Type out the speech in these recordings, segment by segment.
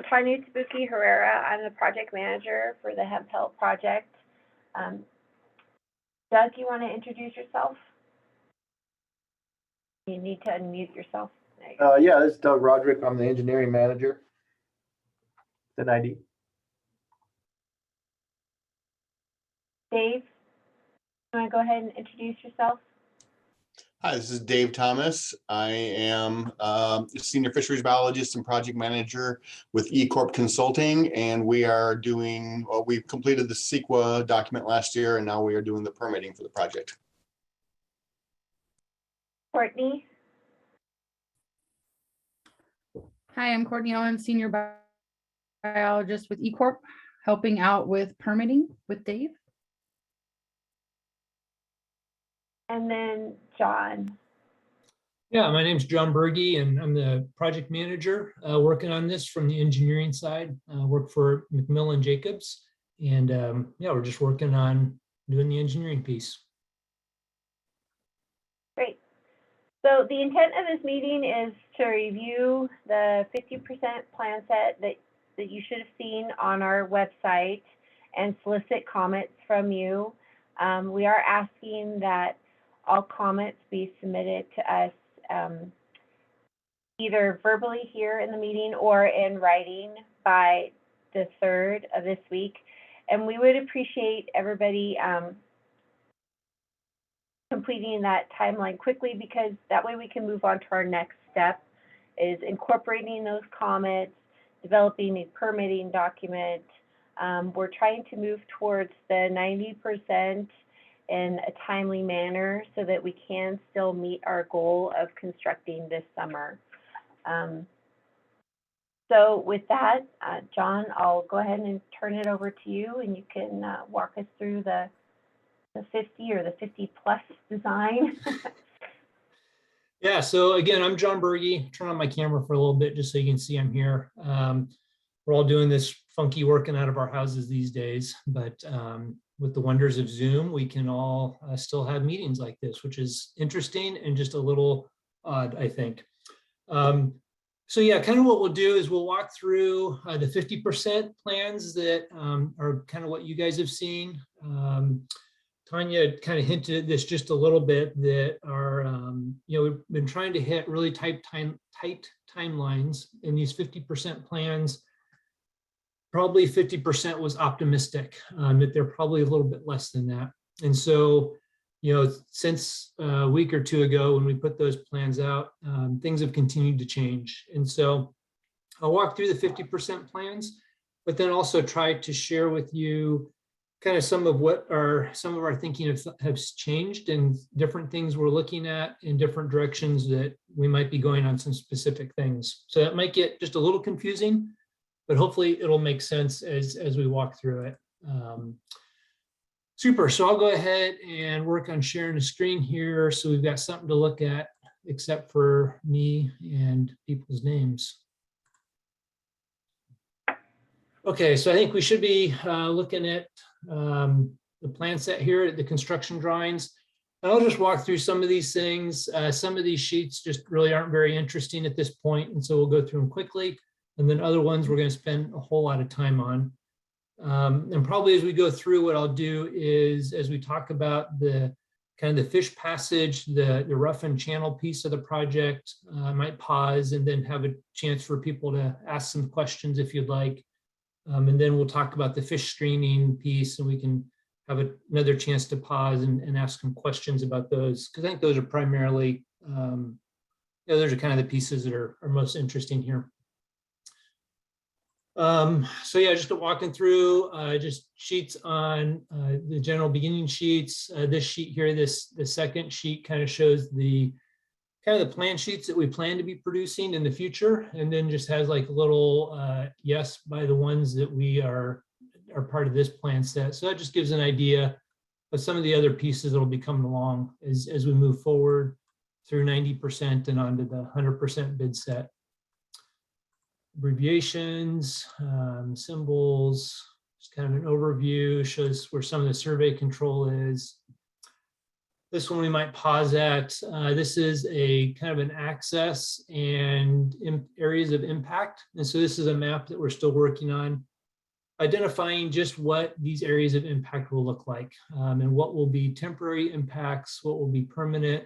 Tanya Tabuki Herrera. I'm the project manager for the Hemphill project. Doug, you want to introduce yourself? You need to unmute yourself. Yeah, this is Doug Roderick. I'm the engineering manager at ID. Dave, you want to go ahead and introduce yourself? Hi, this is Dave Thomas. I am a senior fisheries biologist and project manager with ECORP Consulting, and we are doing, well, we completed the CEQA document last year, and now we are doing the permitting for the project. Courtney? Hi, I'm Courtney Owen, senior biologist with ECORP, helping out with permitting with Dave. And then John. Yeah, my name's John Burgi, and I'm the project manager working on this from the engineering side. Work for McMillen Jacobs, and yeah, we're just working on doing the engineering piece. Great. So the intent of this meeting is to review the 50% plan set that you should have seen on our website and solicit comments from you. We are asking that all comments be submitted to us either verbally here in the meeting or in writing by the 3rd of this week. And we would appreciate everybody completing that timeline quickly, because that way we can move on to our next step, is incorporating those comments, developing a permitting document. We're trying to move towards the 90% in a timely manner so that we can still meet our goal of constructing this summer. So with that, John, I'll go ahead and turn it over to you, and you can walk us through the 50 or the 50 plus design. Yeah, so again, I'm John Burgi. Turn on my camera for a little bit just so you can see I'm here. We're all doing this funky working out of our houses these days, but with the wonders of Zoom, we can all still have meetings like this, which is interesting and just a little odd, I think. So yeah, kind of what we'll do is we'll walk through the 50% plans that are kind of what you guys have seen. Tanya kind of hinted at this just a little bit, that are, you know, we've been trying to hit really tight timelines in these 50% plans. Probably 50% was optimistic, that they're probably a little bit less than that. And so, you know, since a week or two ago when we put those plans out, things have continued to change. And so I'll walk through the 50% plans, but then also try to share with you kind of some of our thinking has changed, and different things we're looking at in different directions that we might be going on some specific things. So that might get just a little confusing, but hopefully it'll make sense as we walk through it. Super, so I'll go ahead and work on sharing the screen here so we've got something to look at except for me and people's names. Okay, so I think we should be looking at the plan set here at the construction drawings. And I'll just walk through some of these things. Some of these sheets just really aren't very interesting at this point, and so we'll go through them quickly. And then other ones we're going to spend a whole lot of time on. And probably as we go through, what I'll do is, as we talk about the kind of the fish passage, the rough and channel piece of the project, I might pause and then have a chance for people to ask some questions if you'd like. And then we'll talk about the fish screening piece, and we can have another chance to pause and ask some questions about those, because I think those are primarily, you know, those are kind of the pieces that are most interesting here. So yeah, just walking through just sheets on the general beginning sheets. This sheet here, the second sheet kind of shows the kind of the plan sheets that we plan to be producing in the future, and then just has like a little yes by the ones that we are part of this plan set. So that just gives an idea of some of the other pieces that will be coming along as we move forward through 90% and onto the 100% bid set. Abbreviations, symbols, just kind of an overview, shows where some of the survey control is. This one we might pause at. This is a kind of an access and areas of impact. And so this is a map that we're still working on, identifying just what these areas of impact will look like, and what will be temporary impacts, what will be permanent,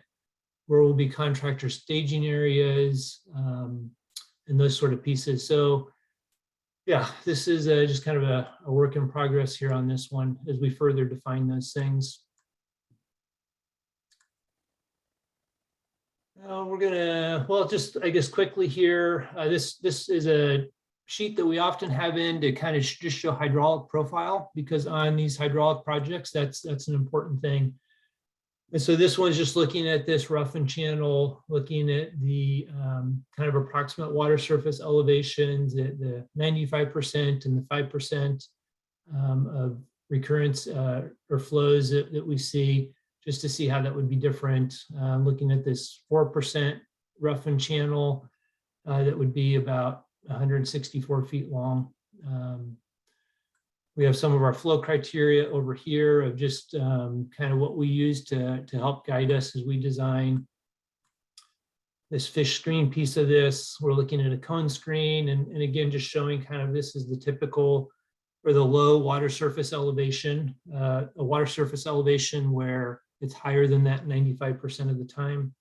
where will be contractor staging areas, and those sort of pieces. So yeah, this is just kind of a work in progress here on this one as we further define those things. We're gonna, well, just I guess quickly here, this is a sheet that we often have in to kind of just show hydraulic profile, because on these hydraulic projects, that's an important thing. And so this one's just looking at this roughened channel, looking at the kind of approximate water surface elevations at the 95% and the 5% of recurrence or flows that we see, just to see how that would be different. Looking at this 4% roughened channel that would be about 164 feet long. We have some of our flow criteria over here of just kind of what we use to help guide us as we design. This fish screen piece of this, we're looking at a cone screen, and again, just showing kind of this is the typical or the low water surface elevation, a water surface elevation where it's higher than that 95% of the time.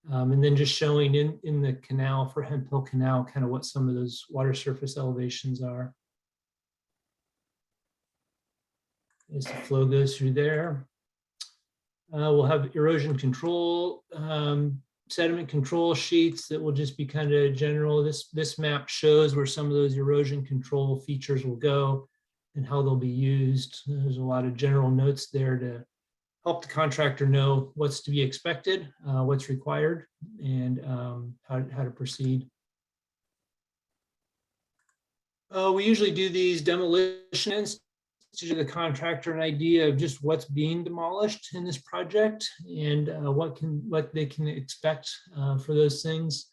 And then just showing in the canal for Hemphill Canal, kind of what some of those water surface elevations are. As the flow goes through there. We'll have erosion control, sediment control sheets that will just be kind of general. This map shows where some of those erosion control features will go and how they'll be used. There's a lot of general notes there to help the contractor know what's to be expected, what's required, and how to proceed. We usually do these demolitions to give the contractor an idea of just what's being demolished in this project and what they can expect for those things.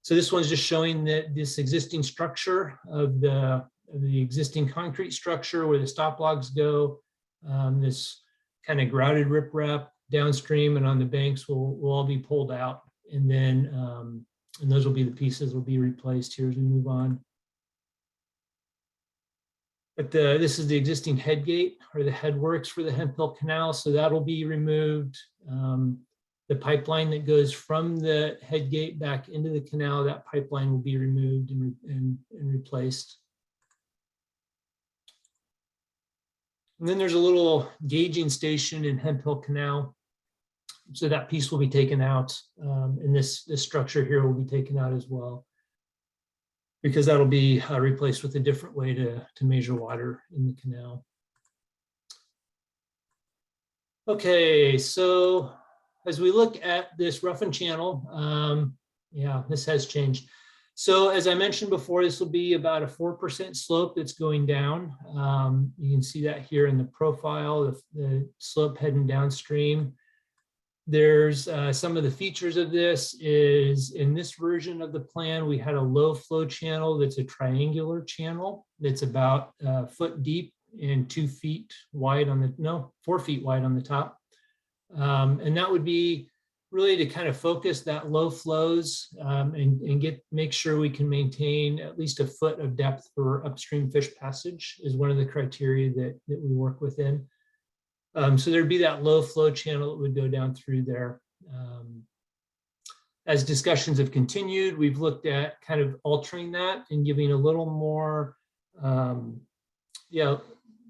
So this one's just showing that this existing structure of the existing concrete structure where the stop logs go, this kind of grouted riprap downstream and on the banks will all be pulled out, and then and those will be the pieces will be replaced here as we move on. But this is the existing head gate or the headworks for the Hemphill Canal, so that'll be removed. The pipeline that goes from the head gate back into the canal, that pipeline will be removed and replaced. And then there's a little gauging station in Hemphill Canal. So that piece will be taken out, and this structure here will be taken out as well, because that'll be replaced with a different way to measure water in the canal. Okay, so as we look at this roughened channel, yeah, this has changed. So as I mentioned before, this will be about a 4% slope that's going down. You can see that here in the profile, the slope heading downstream. There's some of the features of this is in this version of the plan, we had a low flow channel that's a triangular channel that's about a foot deep and 2 feet wide on the, 4 feet wide on the top. And that would be really to kind of focus that low flows and make sure we can maintain at least a foot of depth for upstream fish passage is one of the criteria that we work within. So there'd be that low flow channel that would go down through there. As discussions have continued, we've looked at kind of altering that and giving a little more,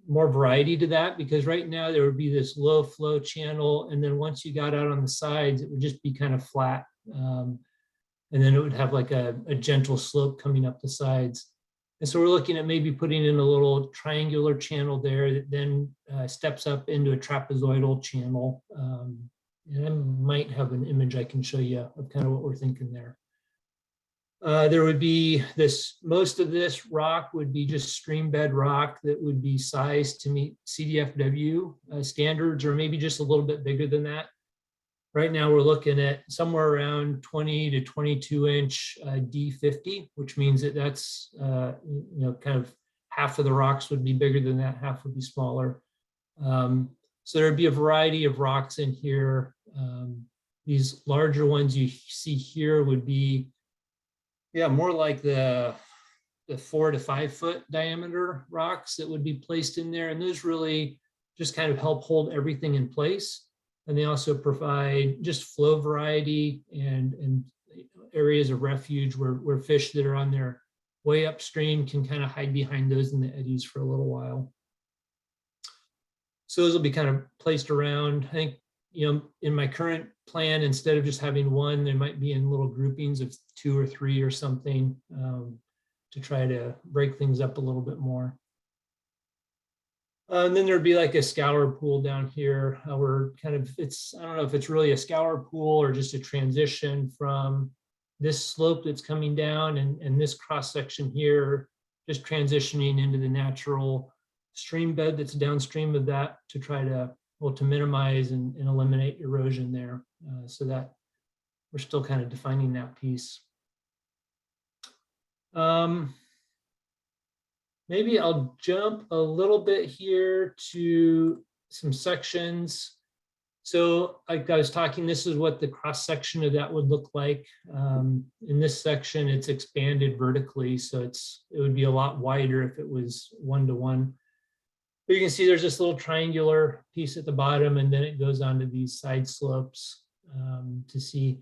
more variety to that, because right now there would be this low flow channel, and then once you got out on the sides, it would just be kind of flat. And then it would have like a gentle slope coming up the sides. And so we're looking at maybe putting in a little triangular channel there that then steps up into a trapezoidal channel. And I might have an image I can show you of kind of what we're thinking there. There would be most of this rock would be just stream bed rock that would be sized to meet CDFW standards, or maybe just a little bit bigger than that. Right now we're looking at somewhere around 20 to 22 inch D50, which means that that's kind of half of the rocks would be bigger than that, half would be smaller. So there'd be a variety of rocks in here These larger ones you see here would be, yeah, more like the 4 to 5 foot diameter rocks that would be placed in there. And those really just kind of help hold everything in place. And they also provide just flow variety and areas of refuge where fish that are on their way upstream can kind of hide behind those in the eddies for a little while. So those will be kind of placed around. I think, in my current plan, instead of just having one, they might be in little groupings of 2 or 3 or something, to try to break things up a little bit more. And then there'd be like a scour pool down here. We're kind of, I don't know if it's really a scour pool or just a transition from this slope that's coming down and this cross section here, just transitioning into the natural stream bed that's downstream of that to try to, to minimize and eliminate erosion there, so that we're still kind of defining that piece. Maybe I'll jump a little bit here to some sections. So like I was talking, this is what the cross section of that would look like. In this section, it's expanded vertically, so it would be a lot wider if it was 1-to-1. But you can see there's this little triangular piece at the bottom, and then it goes on to these side slopes to see.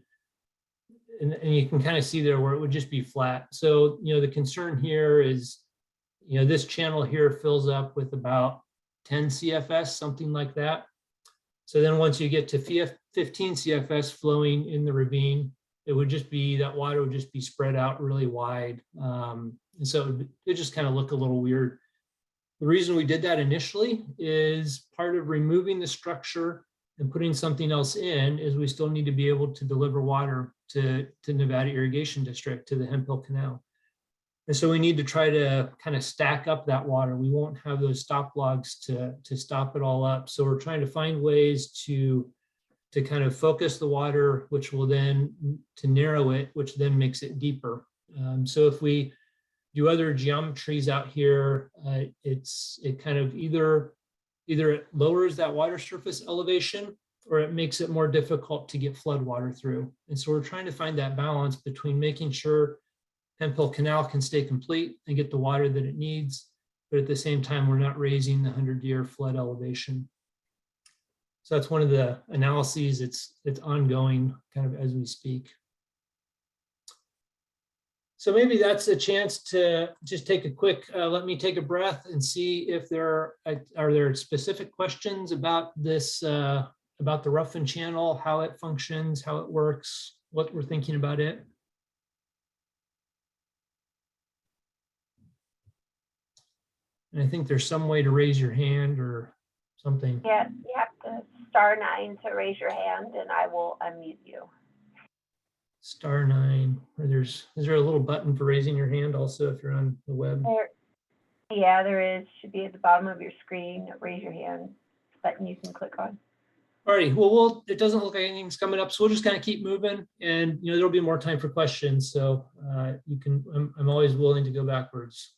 And you can kind of see there where it would just be flat. So, the concern here is, this channel here fills up with about 10 CFS, something like that. So then once you get to 15 CFS flowing in the ravine, it would just be, that water would just be spread out really wide. And so it just kind of look a little weird. The reason we did that initially is part of removing the structure and putting something else in is we still need to be able to deliver water to Nevada Irrigation District, to the Hemphill Canal. And so we need to try to kind of stack up that water. We won't have those stop logs to stop it all up. So we're trying to find ways to kind of focus the water, which will then, to narrow it, which then makes it deeper. So if we do other geometries out here, it kind of either it lowers that water surface elevation or it makes it more difficult to get flood water through. And so we're trying to find that balance between making sure Hemphill Canal can stay complete and get the water that it needs, but at the same time, we're not raising the 100-year flood elevation. So that's one of the analyses. It's ongoing kind of as we speak. So maybe that's a chance to just take a quick, let me take a breath and see if are there specific questions about this, about the roughen channel, how it functions, how it works, what we're thinking about it. And I think there's some way to raise your hand or something. Yeah, you have to *9 to raise your hand and I will unmute you. *9, or is there a little button for raising your hand also if you're on the web? Yeah, there is. Should be at the bottom of your screen. Raise your hand button you can click on. All right. Well, it doesn't look like anything's coming up, so we'll just kind of keep moving, and there'll be more time for questions. So you can. I'm always willing to go backwards.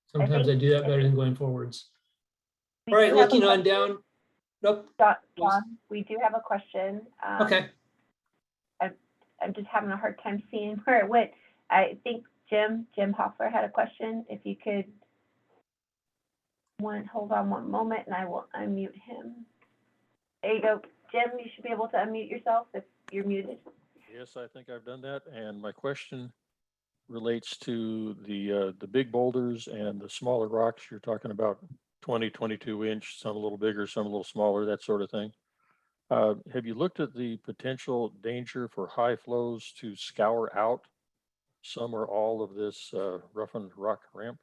Sometimes I do that better than going forwards. All right, looking on down. Nope. John, we do have a question. Okay. I'm just having a hard time seeing where it went. I think Jim Hoffler had a question. If you could hold on one moment and I will unmute him. There you go. Jim, you should be able to unmute yourself if you're muted. Yes, I think I've done that. And my question relates to the big boulders and the smaller rocks. You're talking about 20, 22 inch, some a little bigger, some a little smaller, that sort of thing. Have you looked at the potential danger for high flows to scour out some or all of this roughened rock ramp?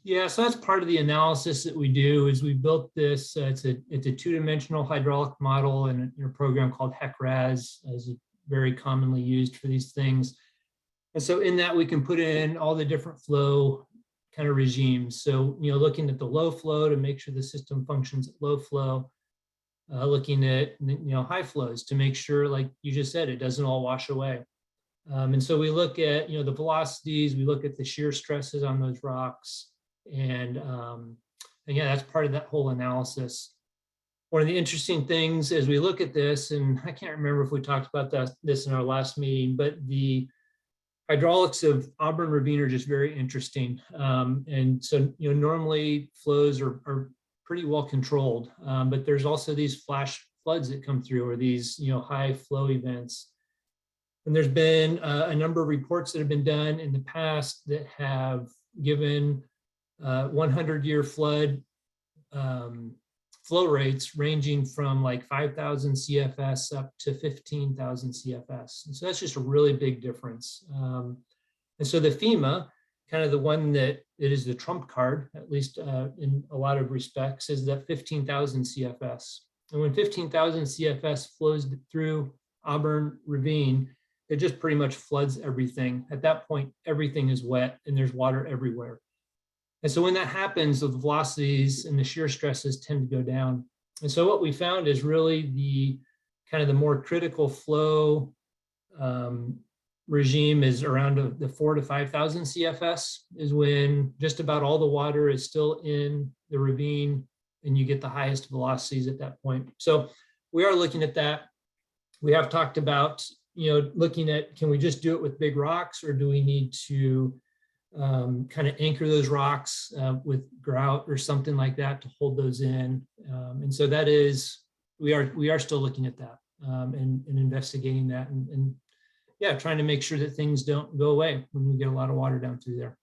Yeah, so that's part of the analysis that we do. Is we built this. It's a two-dimensional hydraulic model in a program called HEC-RAS, as very commonly used for these things. And so in that we can put in all the different flow kind of regimes. So looking at the low flow to make sure the system functions at low flow. Looking at high flows to make sure, like you just said, it doesn't all wash away. And so we look at the velocities, we look at the shear stresses on those rocks, and yeah, that's part of that whole analysis. one of the interesting things as we look at this, and I can't remember if we talked about this in our last meeting, but the hydraulics of Auburn Ravine are just very interesting. And so, normally flows are pretty well controlled, but there's also these flash floods that come through, or these, high flow events. And there's been a number of reports that have been done in the past that have given 100-year flood flow rates ranging from like 5,000 CFS up to 15,000 CFS. And so that's just a really big difference. And so the FEMA, kind of the one that it is the trump card, at least in a lot of respects, is that 15,000 CFS. And when 15,000 CFS flows through Auburn Ravine, it just pretty much floods everything. At that point, everything is wet and there's water everywhere. And so when that happens, the velocities and the shear stresses tend to go down. And so what we found is really the kind of the more critical flow regime is around the 4,000 to 5,000 CFS is when just about all the water is still in the ravine and you get the highest velocities at that point. So we are looking at that. We have talked about, looking at, can we just do it with big rocks, or do we need to kind of anchor those rocks with grout or something like that to hold those in? And so that is, we are still looking at that and investigating that, and yeah, trying to make sure that things don't go away when we get a lot of water down through there.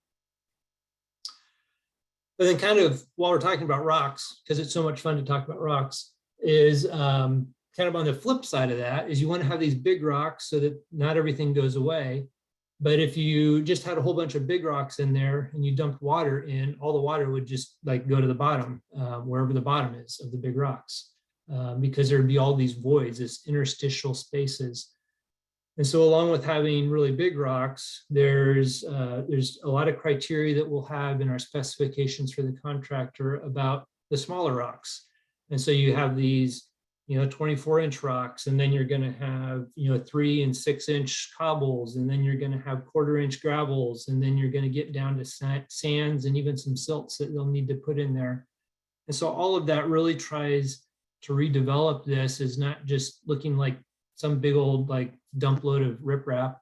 But then kind of while we're talking about rocks, because it's so much fun to talk about rocks, is kind of on the flip side of that is you want to have these big rocks so that not everything goes away. But if you just had a whole bunch of big rocks in there and you dumped water in, all the water would just like go to the bottom, wherever the bottom is of the big rocks, because there'd be all these voids, this interstitial spaces. And so along with having really big rocks, there's a lot of criteria that we'll have in our specifications for the contractor about the smaller rocks. And so you have these 24-inch rocks, and then you're going to have 3 and 6-inch cobbles, and then you're going to have 1/4-inch gravels, and then you're going to get down to sands and even some silts that they'll need to put in there. And so all of that really tries to redevelop this as not just looking like some big old like dump load of riprap,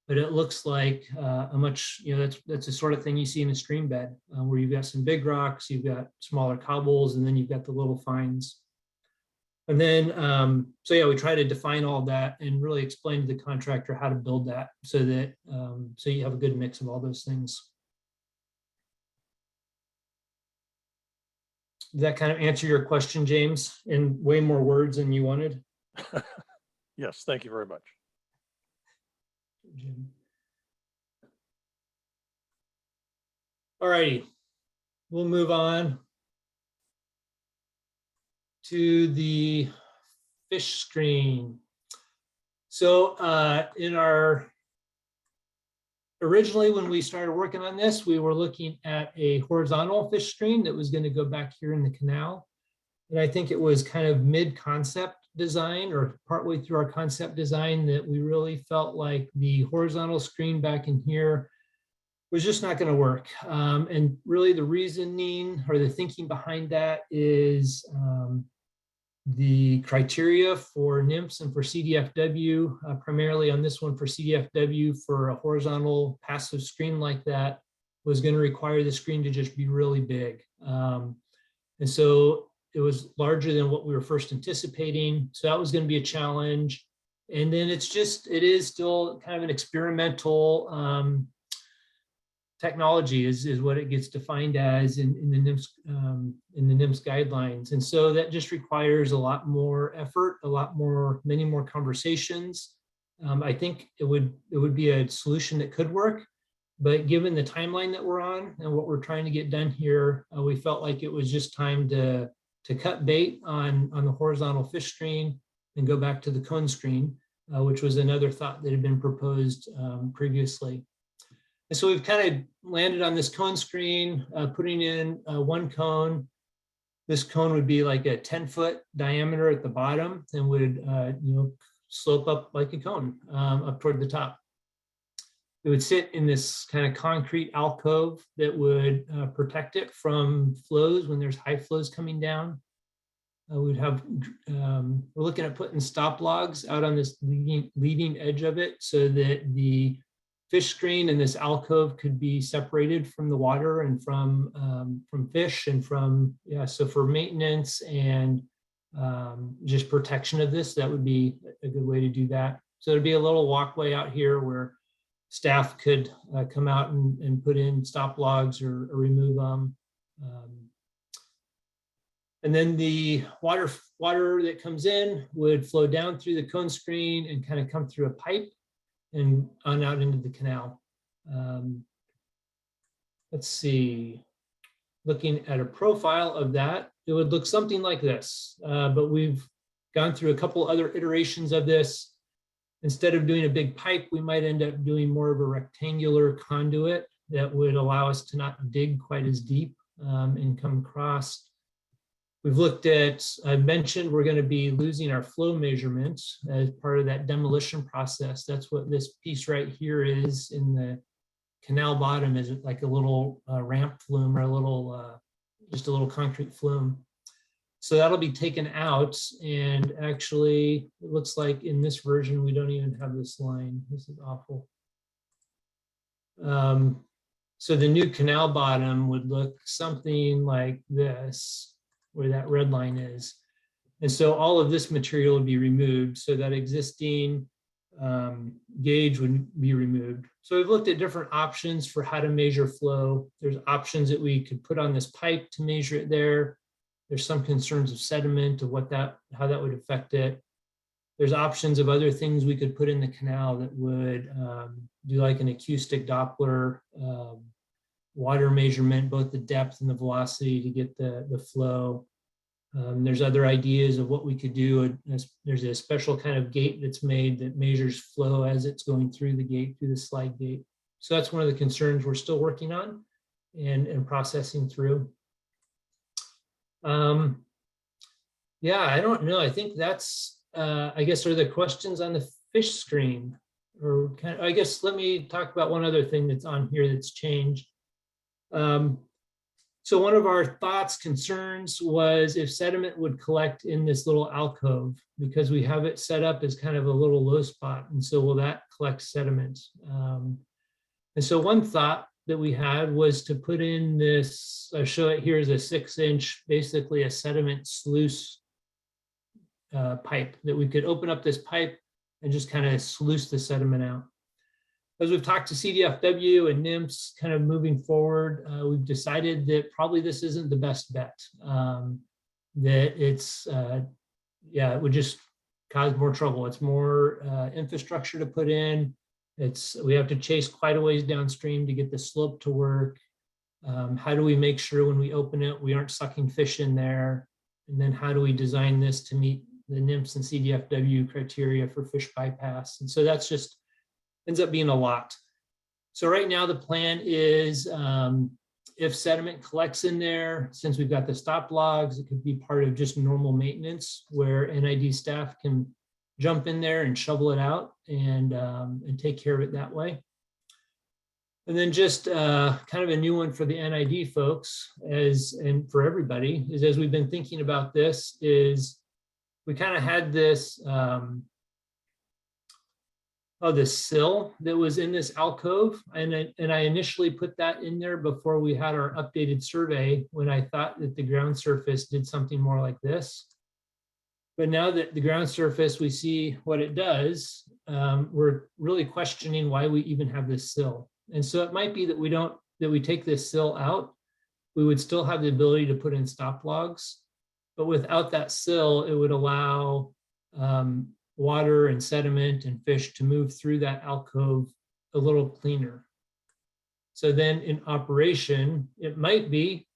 but it looks like a much, that's the sort of thing you see in a stream bed, where you've got some big rocks, you've got smaller cobbles, and then you've got the little fines. And then, so yeah, we try to define all that and really explain to the contractor how to build that so that, so you have a good mix of all those things. Does that kind of answer your question, James, in way more words than you wanted? Yes, thank you very much. All righty, we'll move on to the fish screen. So originally when we started working on this, we were looking at a horizontal fish screen that was going to go back here in the canal. And I think it was kind of mid-concept design or partway through our concept design that we really felt like the horizontal screen back in here was just not going to work. And really the reasoning or the thinking behind that is the criteria for NIMS and for CDFW, primarily on this one for CDFW, for a horizontal passive screen like that was going to require the screen to just be really big. And so it was larger than what we were first anticipating. So that was going to be a challenge. And then it is still kind of an experimental technology is what it gets defined as in the NIMS guidelines. And so that just requires a lot more effort, many more conversations. I think it would be a solution that could work, but given the timeline that we're on and what we're trying to get done here, we felt like it was just time to cut bait on the horizontal fish screen and go back to the cone screen, which was another thought that had been proposed previously. And so we've kind of landed on this cone screen, putting in one cone. This cone would be like a 10-foot diameter at the bottom and would slope up like a cone up toward the top. It would sit in this kind of concrete alcove that would protect it from flows when there's high flows coming down. We'd have, we're looking at putting stop logs out on this leading edge of it so that the fish screen and this alcove could be separated from the water and from fish and from, yeah, so for maintenance and just protection of this, that would be a good way to do that. So there'd be a little walkway out here where staff could come out and put in stop logs or remove them. And then the water that comes in would flow down through the cone screen and kind of come through a pipe and on out into the canal. Let's see, looking at a profile of that, it would look something like this, but we've gone through a couple other iterations of this. Instead of doing a big pipe, we might end up doing more of a rectangular conduit that would allow us to not dig quite as deep and come across. We've looked at, I mentioned we're going to be losing our flow measurements as part of that demolition process. That's what this piece right here is in the canal bottom, is like a little ramp flume or a little, just a little concrete flume. So that'll be taken out, and actually it looks like in this version, we don't even have this line. This is awful. So the new canal bottom would look something like this, where that red line is. And so all of this material would be removed. So that existing gauge would be removed. So we've looked at different options for how to measure flow. There's options that we could put on this pipe to measure it there. There's some concerns of sediment, of how that would affect it. There's options of other things we could put in the canal that would do like an acoustic Doppler water measurement, both the depth and the velocity to get the flow. There's other ideas of what we could do. There's a special kind of gate that's made that measures flow as it's going through the gate, through the slide gate. So that's one of the concerns we're still working on and processing through. Yeah, I don't know. I think that's, I guess, are the questions on the fish screen? Or I guess let me talk about one other thing that's on here that's changed. So one of our thoughts, concerns was if sediment would collect in this little alcove, because we have it set up as kind of a little low spot. And so will that collect sediment? And so one thought that we had was to put in this, I show it here as a 6-inch, basically a sediment sluice pipe, that we could open up this pipe and just kind of sluice the sediment out. As we've talked to CDFW and NIMS kind of moving forward, we've decided that probably this isn't the best bet. That it's, yeah, it would just cause more trouble. It's more infrastructure to put in. We have to chase quite a ways downstream to get the slope to work. How do we make sure when we open it, we aren't sucking fish in there? And then how do we design this to meet the NIMS and CDFW criteria for fish bypass? And so that's just, ends up being a lot. So right now the plan is if sediment collects in there, since we've got the stop logs, it could be part of just normal maintenance where NID staff can jump in there and shovel it out and take care of it that way. And then just kind of a new one for the NID folks and for everybody is, as we've been thinking about this, is we kind of had this the sill that was in this alcove. And I initially put that in there before we had our updated survey, when I thought that the ground surface did something more like this. But now that the ground surface, we see what it does, we're really questioning why we even have this sill. And so it might be that we take this sill out, we would still have the ability to put in stop logs, but without that sill, it would allow water and sediment and fish to move through that alcove a little cleaner. So then in operation, it might be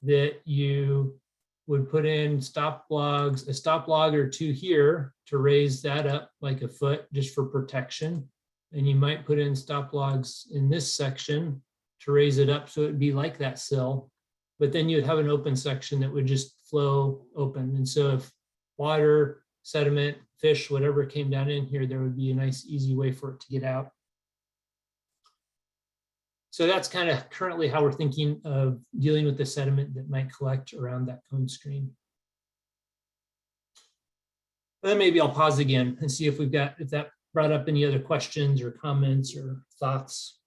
that you would put in stop logs, a stop log or two here to raise that up like a foot just for protection. And you might put in stop logs in this section to raise it up so it'd be like that sill. But then you'd have an open section that would just flow open. And so if water, sediment, fish, whatever came down in here, there would be a nice easy way for it to get out. So that's kind of currently how we're thinking of dealing with the sediment that might collect around that cone screen. Then maybe I'll pause again and see if if that brought up any other questions or comments or thoughts.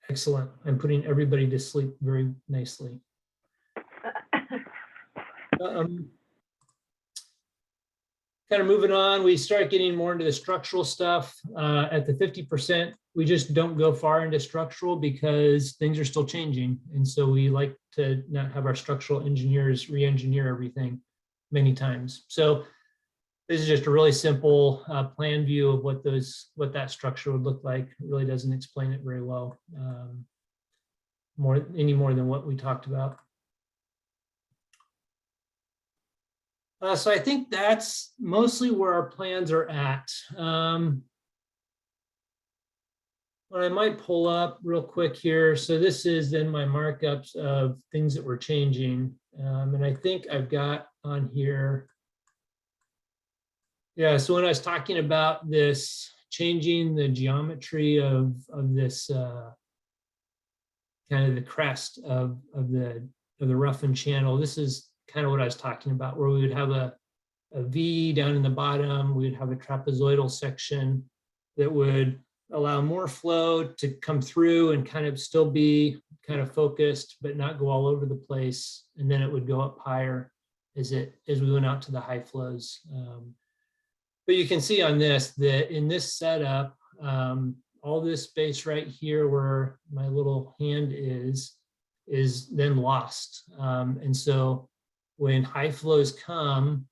Excellent. I'm putting everybody to sleep very nicely. Kind of moving on, we start getting more into the structural stuff. At the 50%, we just don't go far into structural because things are still changing. And so we like to not have our structural engineers re-engineer everything many times. So this is just a really simple plan view of what that structure would look like. It really doesn't explain it very well, any more than what we talked about. So I think that's mostly where our plans are at. What I might pull up real quick here. So this is then my markups of things that we're changing. And I think I've got on here. Yeah, so when I was talking about this, changing the geometry of this kind of the crest of the roughened channel, this is kind of what I was talking about, where we would have a V down in the bottom, we would have a trapezoidal section that would allow more flow to come through and kind of still be kind of focused, but not go all over the place. And then it would go up higher as we went out to the high flows. But you can see on this that in this setup, all this space right here where my little hand is then lost. And so when high flows come,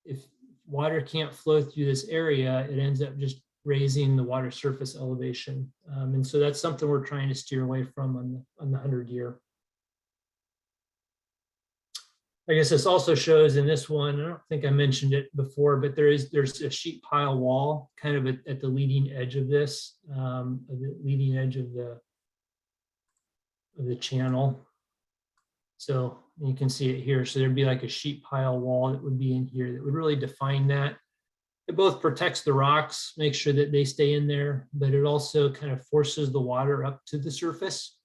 if water can't flow through this area, it ends up just raising the water surface elevation. And so that's something we're trying to steer away from on the 100-year. I guess this also shows in this one, I don't think I mentioned it before, but there's a sheet pile wall kind of at the leading edge of this, the leading edge of the channel. So you can see it here. So there'd be like a sheet pile wall that would be in here that would really define that. It both protects the rocks, makes sure that they stay in there, but it also kind of forces the water up to the surface.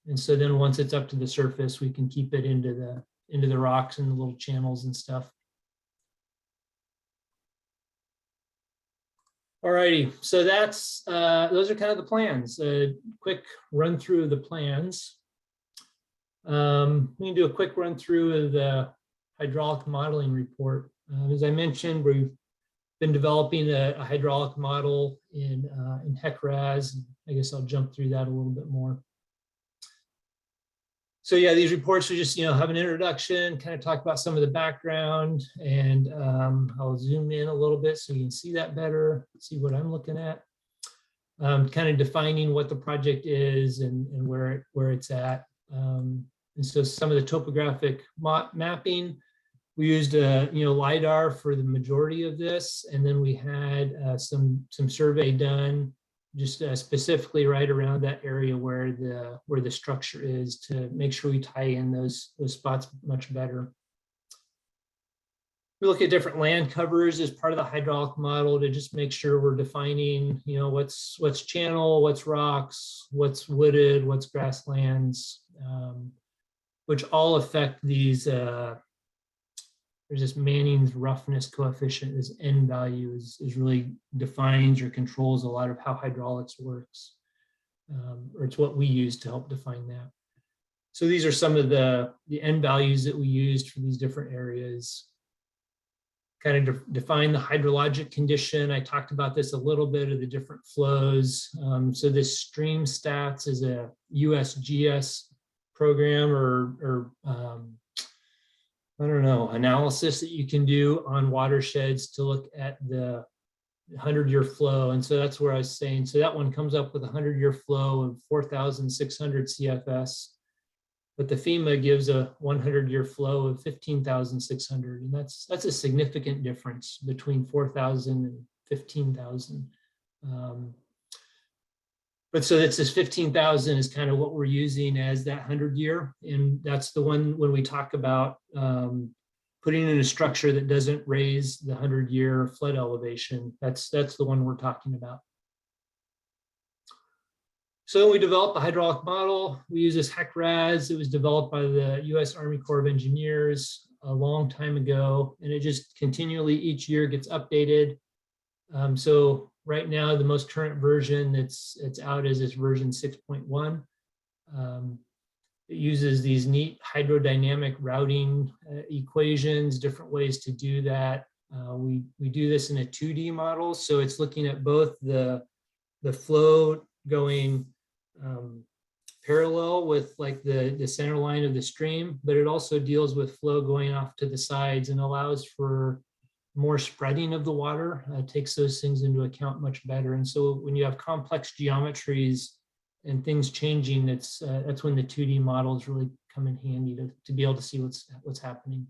And so then once it's up to the surface, we can keep it into the rocks and the little channels and stuff. Alrighty, so that's those are kind of the plans. A quick run through of the plans. We can do a quick run through of the hydraulic modeling report. As I mentioned, we've been developing a hydraulic model in HEC-RAS. I guess I'll jump through that a little bit more. So yeah, these reports are just, have an introduction, kind of talk about some of the background, and I'll zoom in a little bit so you can see that better, see what I'm looking at. Kind of defining what the project is and where it's at. And so some of the topographic mapping, we used LiDAR for the majority of this, and then we had some survey done just specifically right around that area where the structure is to make sure we tie in those spots much better. We look at different land covers as part of the hydraulic model to just make sure we're defining, what's channel, what's rocks, what's wooded, what's grasslands, which all affect these. There's this Manning's roughness coefficient, this N value is really defines or controls a lot of how hydraulics works, or it's what we use to help define that. So these are some of the N values that we used for these different areas. Kind of define the hydrologic condition. I talked about this a little bit of the different flows. So this stream stats is a USGS program or I don't know, analysis that you can do on watersheds to look at the 100-year flow. And so that's where I was saying, so that one comes up with a 100-year flow of 4,600 CFS, but the FEMA gives a 100-year flow of 15,600. And that's a significant difference between 4,000 and 15,000. But so that's this 15,000 is kind of what we're using as that 100-year. And that's the one when we talk about putting in a structure that doesn't raise the 100-year flood elevation. That's the one we're talking about. So we developed the hydraulic model. We use this HEC-RAS. It was developed by the U.S. Army Corps of Engineers a long time ago, and it just continually each year gets updated. So right now, the most current version that's out is this version 6.1. It uses these neat hydrodynamic routing equations, different ways to do that. We do this in a 2D model, so it's looking at both the flow going parallel with like the center line of the stream, but it also deals with flow going off to the sides and allows for more spreading of the water, takes those things into account much better. And so when you have complex geometries and things changing, that's when the 2D models really come in handy to be able to see what's happening.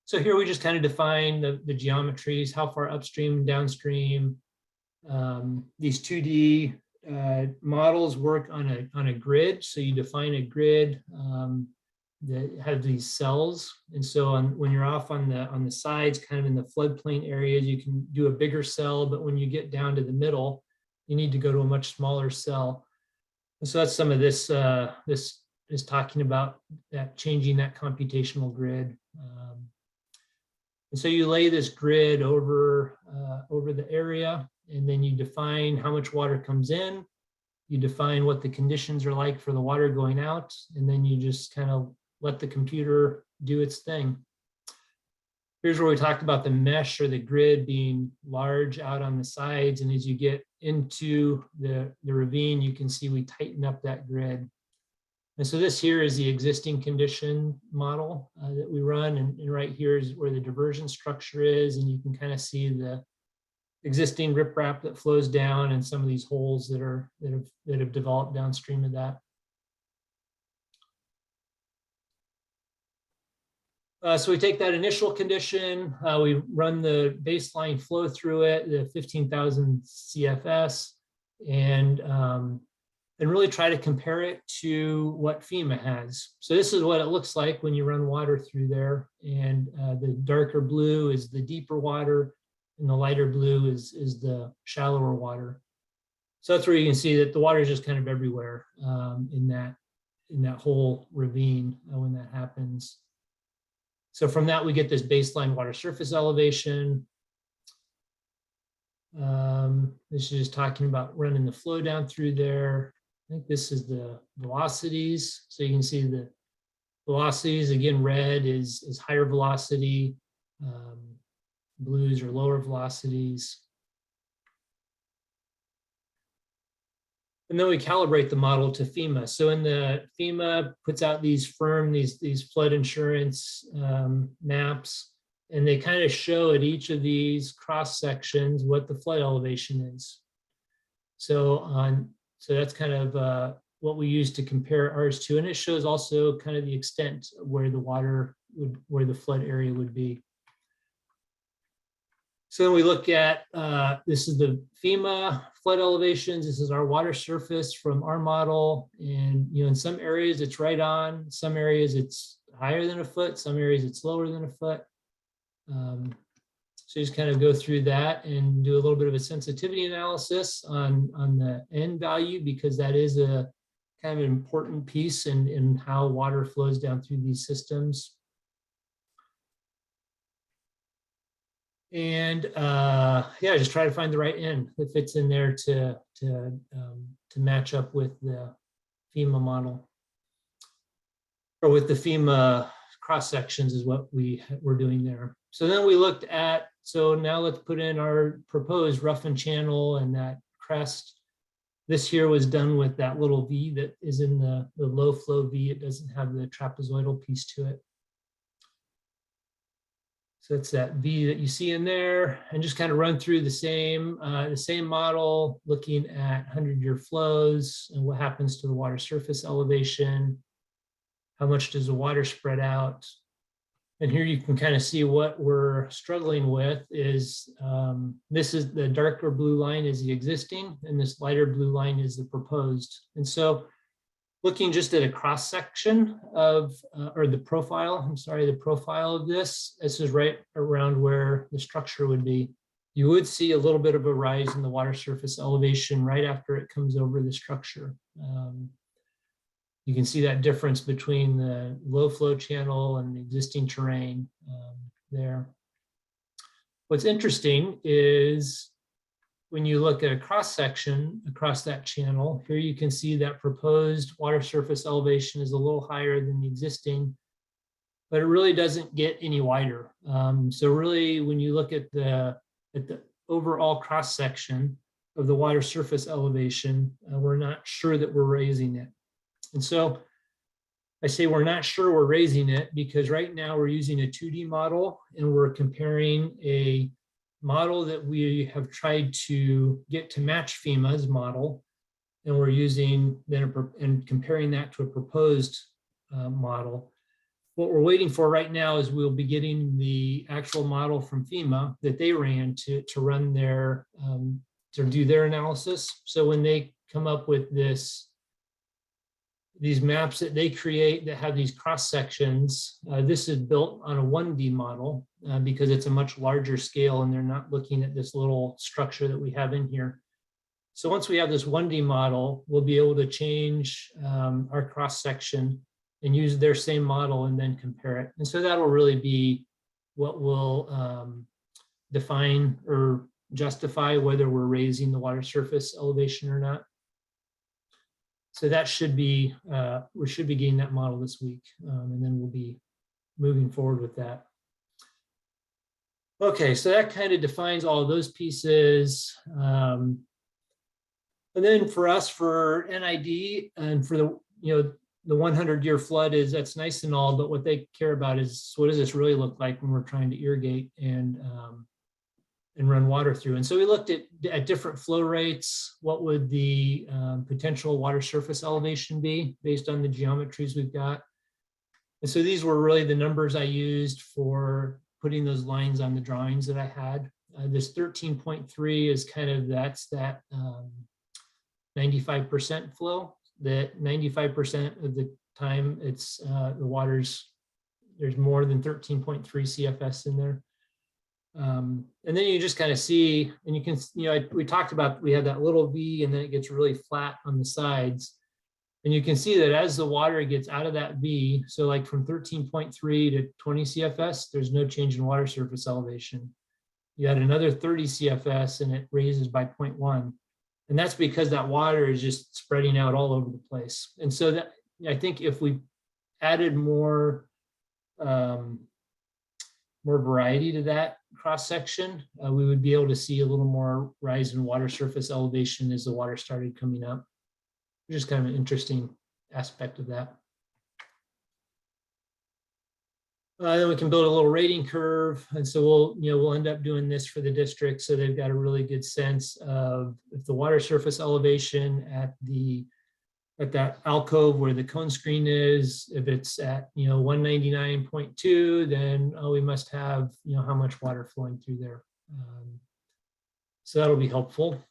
So here we just kind of define the geometries, how far upstream and downstream. These 2D models work on a grid. So you define a grid that have these cells. And so when you're off on the sides, kind of in the floodplain areas, you can do a bigger cell, but when you get down to the middle, you need to go to a much smaller cell. And so that's some of this, this is talking about that, changing that computational grid. And so you lay this grid over the area, and then you define how much water comes in. You define what the conditions are like for the water going out, and then you just kind of let the computer do its thing. Here's where we talked about the mesh or the grid being large out on the sides. And as you get into the ravine, you can see we tighten up that grid. And so this here is the existing condition model that we run. And right here is where the diversion structure is. And you can kind of see the existing riprap that flows down and some of these holes that have developed downstream of that. So we take that initial condition, we run the baseline flow through it, the 15,000 CFS, and really try to compare it to what FEMA has. So this is what it looks like when you run water through there. And the darker blue is the deeper water, and the lighter blue is the shallower water. So that's where you can see that the water is just kind of everywhere in that whole ravine when that happens. So from that, we get this baseline water surface elevation. This is just talking about running the flow down through there. I think this is the velocities. So you can see the velocities, again, red is higher velocity, blues are lower velocities. And then we calibrate the model to FEMA. So in the FEMA puts out these flood insurance maps, and they kind of show at each of these cross sections what the flood elevation is. So that's kind of what we use to compare ours to, and it shows also kind of the extent where where the flood area would be. So then we look at, this is the FEMA flood elevations. This is our water surface from our model. And in some areas it's right on, some areas it's higher than a foot, some areas it's lower than a foot. So just kind of go through that and do a little bit of a sensitivity analysis on the N value, because that is a kind of an important piece in how water flows down through these systems. And yeah, just try to find the right N that fits in there to match up with the FEMA model, or with the FEMA cross sections is what we're doing there. So then we looked at, so now let's put in our proposed roughen channel and that crest. This here was done with that little V that is in the low flow V. It doesn't have the trapezoidal piece to it. So it's that V that you see in there, and just kind of run through the same model, looking at 100-year flows and what happens to the water surface elevation. How much does the water spread out? And here you can kind of see what we're struggling with is, this is the darker blue line is the existing, and this lighter blue line is the proposed. And so looking just at a cross section of, or the profile, I'm sorry, the profile of this is right around where the structure would be. you would see a little bit of a rise in the water surface elevation right after it comes over the structure. You can see that difference between the low flow channel and the existing terrain there. What's interesting is when you look at a cross section across that channel, here you can see that proposed water surface elevation is a little higher than the existing, but it really doesn't get any wider. So really, when you look at the overall cross section of the water surface elevation, we're not sure that we're raising it. And so I say we're not sure we're raising it because right now we're using a 2D model and we're comparing a model that we have tried to get to match FEMA's model. And we're using then and comparing that to a proposed model. What we're waiting for right now is we'll be getting the actual model from FEMA that they ran to run their, to do their analysis. So when they come up with these maps that they create that have these cross sections, this is built on a 1D model because it's a much larger scale and they're not looking at this little structure that we have in here. So once we have this 1D model, we'll be able to change our cross section and use their same model and then compare it. And so that'll really be what will define or justify whether we're raising the water surface elevation or not. So that should be, we should be getting that model this week, and then we'll be moving forward with that. Okay, so that kind of defines all of those pieces. And then for us, for NID and for the, the 100-year flood is, that's nice and all, but what they care about is what does this really look like when we're trying to irrigate and run water through. And so we looked at different flow rates. What would the potential water surface elevation be based on the geometries we've got? And so these were really the numbers I used for putting those lines on the drawings that I had. This 13.3 is kind of, that's that 95% flow, that 95% of the time it's the water's, there's more than 13.3 CFS in there. And then you just kind of see, and you can, we talked about, we had that little V and then it gets really flat on the sides. And you can see that as the water gets out of that V, so like from 13.3 to 20 CFS, there's no change in water surface elevation. You add another 30 CFS and it raises by 0.1. And that's because that water is just spreading out all over the place. And so that, I think if we added more variety to that cross section, we would be able to see a little more rise in water surface elevation as the water started coming up, which is kind of an interesting aspect of that. Then we can build a little rating curve. And so we'll end up doing this for the district. So they've got a really good sense of if the water surface elevation at that alcove where the cone screen is, if it's at 199.2, then we must have how much water flowing through there. So that'll be helpful.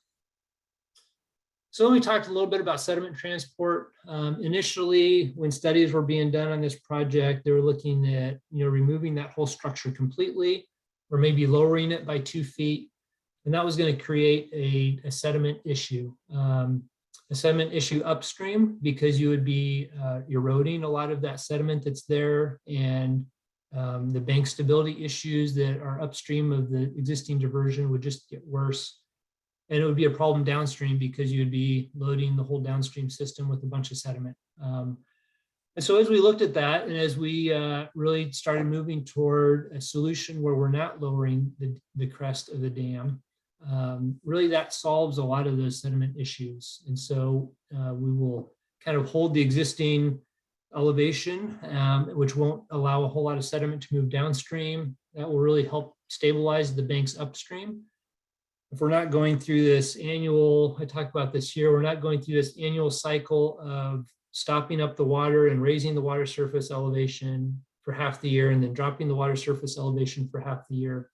So we talked a little bit about sediment transport. Initially, when studies were being done on this project, they were looking at removing that whole structure completely, or maybe lowering it by 2 feet, and that was going to create a sediment issue. A sediment issue upstream because you would be eroding a lot of that sediment that's there, and the bank stability issues that are upstream of the existing diversion would just get worse. And it would be a problem downstream because you'd be loading the whole downstream system with a bunch of sediment. And so as we looked at that, and as we really started moving toward a solution where we're not lowering the crest of the dam, really that solves a lot of those sediment issues. And so we will kind of hold the existing elevation, which won't allow a whole lot of sediment to move downstream. That will really help stabilize the banks upstream. If we're not going through this annual, I talked about this here, we're not going through this annual cycle of stopping up the water and raising the water surface elevation for half the year and then dropping the water surface elevation for half the year.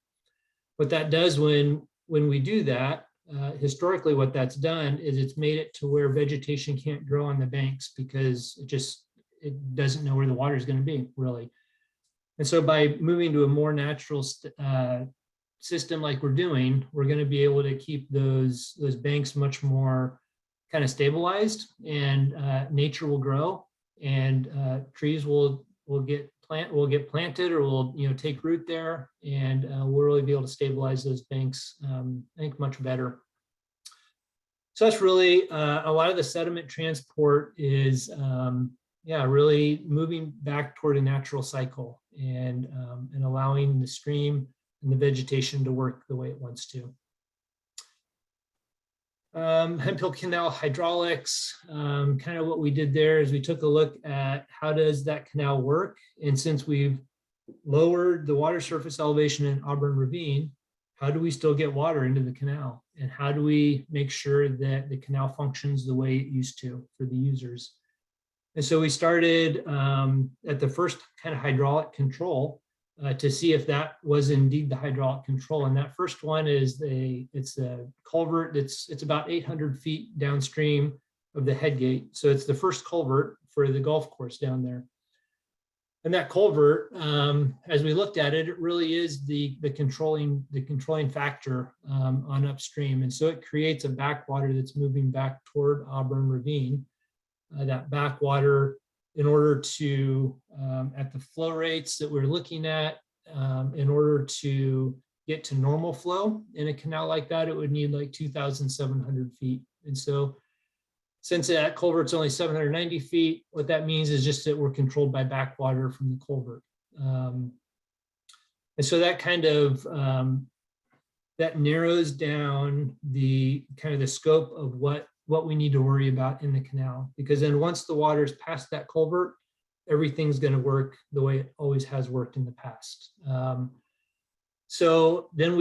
What that does when we do that, historically what that's done is it's made it to where vegetation can't grow on the banks because it doesn't know where the water is going to be really. And so by moving to a more natural system like we're doing, we're going to be able to keep those banks much more kind of stabilized, and nature will grow, and trees will get planted, or will take root there, and we'll really be able to stabilize those banks, I think, much better. So that's really a lot of the sediment transport is really moving back toward a natural cycle, and allowing the stream and the vegetation to work the way it wants to. Hemphill Canal hydraulics, kind of what we did there is we took a look at how does that canal work. And since we've lowered the water surface elevation in Auburn Ravine, how do we still get water into the canal? And how do we make sure that the canal functions the way it used to for the users? And so we started at the first kind of hydraulic control to see if that was indeed the hydraulic control. And that first one is it's a culvert. It's about 800 feet downstream of the head gate. So it's the first culvert for the golf course down there. And that culvert, as we looked at it, it really is the controlling factor on upstream. And so it creates a backwater that's moving back toward Auburn Ravine. That backwater, in order to, at the flow rates that we're looking at, in order to get to normal flow in a canal like that, it would need like 2,700 feet. And so since that culvert's only 790 feet, what that means is just that we're controlled by backwater from the culvert. And so that kind of, that narrows down the kind of the scope of what we need to worry about in the canal, because then once the water's past that culvert, everything's going to work the way it always has worked in the past. So then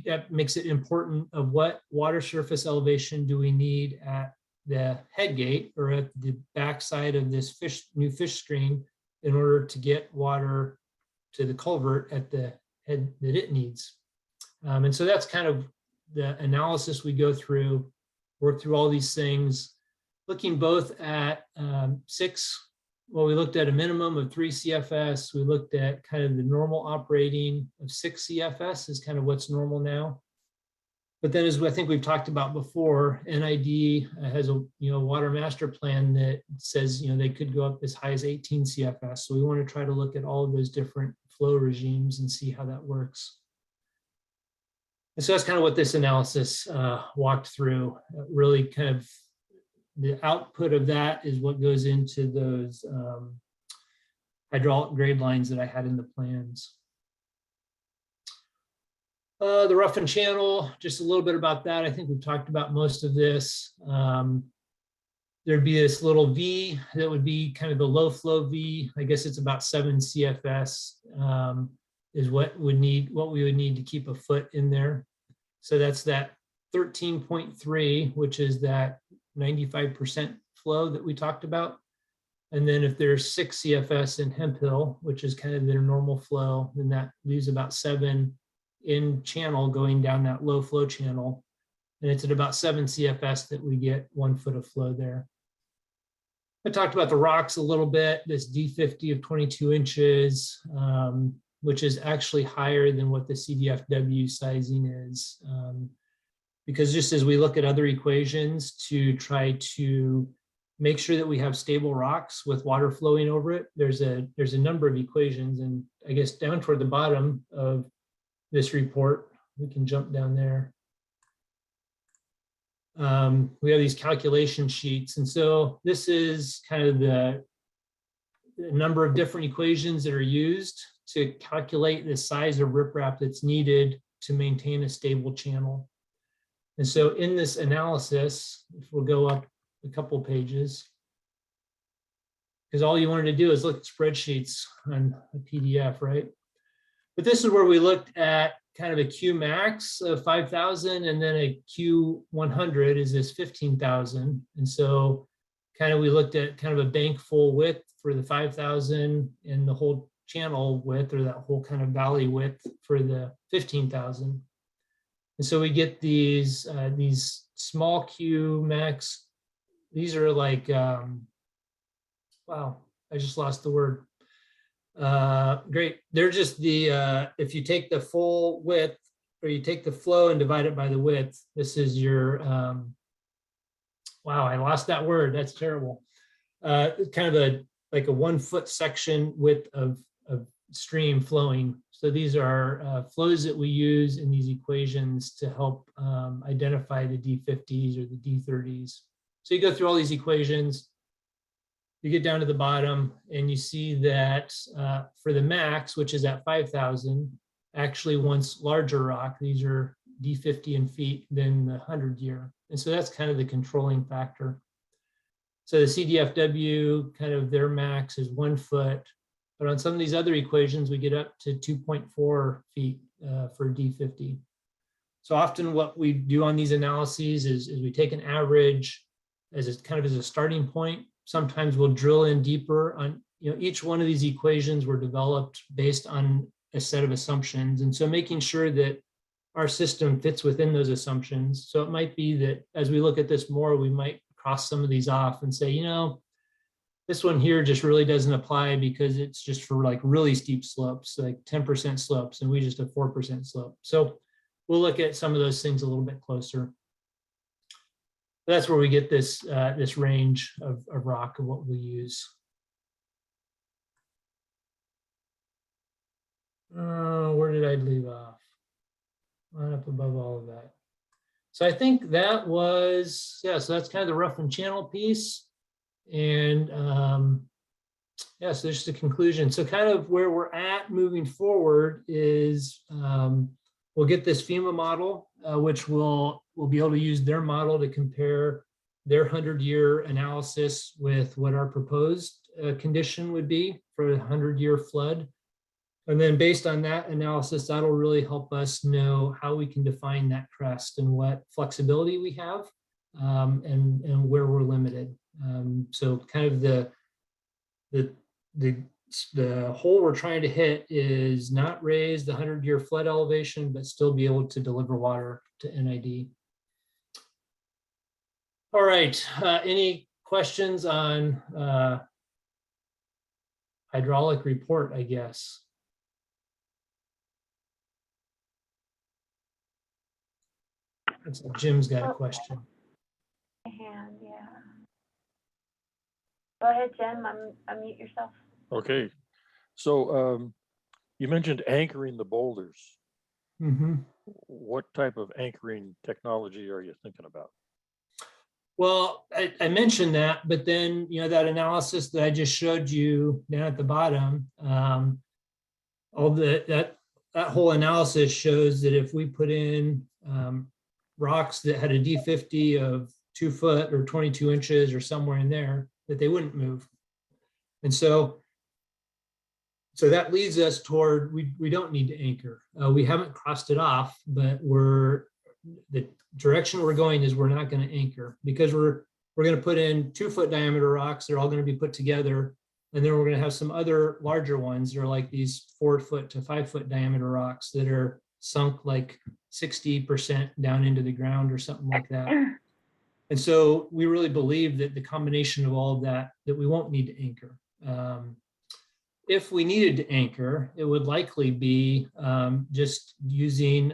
that makes it important of what water surface elevation do we need at the head gate, or at the backside of this new fish stream, in order to get water to the culvert at the head that it needs. And so that's kind of the analysis we go through, work through all these things, looking both at we looked at a minimum of 3 CFS. We looked at kind of the normal operating of 6 CFS is kind of what's normal now. But then, as I think we've talked about before, NID has a water master plan that says they could go up as high as 18 CFS. So we want to try to look at all of those different flow regimes and see how that works. And so that's kind of what this analysis walked through. Really kind of the output of that is what goes into those hydraulic grade lines that I had in the plans. The roughened channel, just a little bit about that. I think we've talked about most of this. There'd be this little V that would be kind of the low flow V. I guess it's about 7 CFS is what we would need to keep a foot in there. So that's that 13.3, which is that 95% flow that we talked about. And then if there's 6 CFS in Hemphill, which is kind of their normal flow, then that leaves about 7 in channel going down that low flow channel. And it's at about 7 CFS that we get 1 foot of flow there. I talked about the rocks a little bit, this D50 of 22 inches, which is actually higher than what the CDFW sizing is. Because just as we look at other equations to try to make sure that we have stable rocks with water flowing over it, there's a number of equations, and I guess down toward the bottom of this report, we can jump down there. We have these calculation sheets. And so this is kind of the number of different equations that are used to calculate the size of riprap that's needed to maintain a stable channel. And so in this analysis, if we'll go up a couple pages, because all you wanted to do is look at spreadsheets on a PDF, right? But this is where we looked at kind of a Q max of 5,000, and then a Q100 is this 15,000. And so kind of we looked at kind of a bank full width for the 5,000 and the whole channel width, or that whole kind of valley width for the 15,000. And so we get these small Q max. These are like, wow, I just lost the word. Great. They're just the, if you take the full width or you take the flow and divide it by the width. This is your, wow, I lost that word. That's terrible. Kind of like a 1 foot section width of stream flowing. So these are flows that we use in these equations to help identify the D50s or the D30s. So you go through all these equations, you get down to the bottom and you see that for the max, which is at 5,000, actually wants larger rock. These are D50 in feet than the 100-year. And so that's kind of the controlling factor. So the CDFW, kind of their max is 1 foot, but on some of these other equations, we get up to 2.4 feet for D50. So often what we do on these analyses is we take an average as a starting point. Sometimes we'll drill in deeper on, each one of these equations were developed based on a set of assumptions. And so making sure that our system fits within those assumptions. So it might be that as we look at this more, we might cross some of these off and say, this one here just really doesn't apply because it's just for like really steep slopes, like 10% slopes, and we just have 4% slope. So we'll look at some of those things a little bit closer. That's where we get this this range of rock of what we use. Where did I leave off? Line up above all of that. So I think that was, so that's kind of the rough and channel piece. And so there's the conclusion. So kind of where we're at moving forward is we'll get this FEMA model, which we'll be able to use their model to compare their 100-year analysis with what our proposed condition would be for a 100-year flood. And then based on that analysis, that'll really help us know how we can define that crest and what flexibility we have and where we're limited. So kind of the hole we're trying to hit is not raise the 100-year flood elevation, but still be able to deliver water to NID. All right, any questions on hydraulic report, I guess? Jim's got a question. Hand, yeah. Go ahead, Jim, unmute yourself. Okay, so you mentioned anchoring the boulders. Mm-hmm. What type of anchoring technology are you thinking about? Well, I mentioned that, but then, that analysis that I just showed you down at the bottom, all that whole analysis shows that if we put in rocks that had a D50 of 2 foot or 22 inches or somewhere in there, that they wouldn't move. And so that leads us toward, we don't need to anchor. We haven't crossed it off, but the direction we're going is we're not going to anchor because we're going to put in 2 foot diameter rocks. They're all going to be put together. And then we're going to have some other larger ones that are like these 4 foot to 5 foot diameter rocks that are sunk like 60% down into the ground or something like that. And so we really believe that the combination of all of that we won't need to anchor. If we needed to anchor, it would likely be just using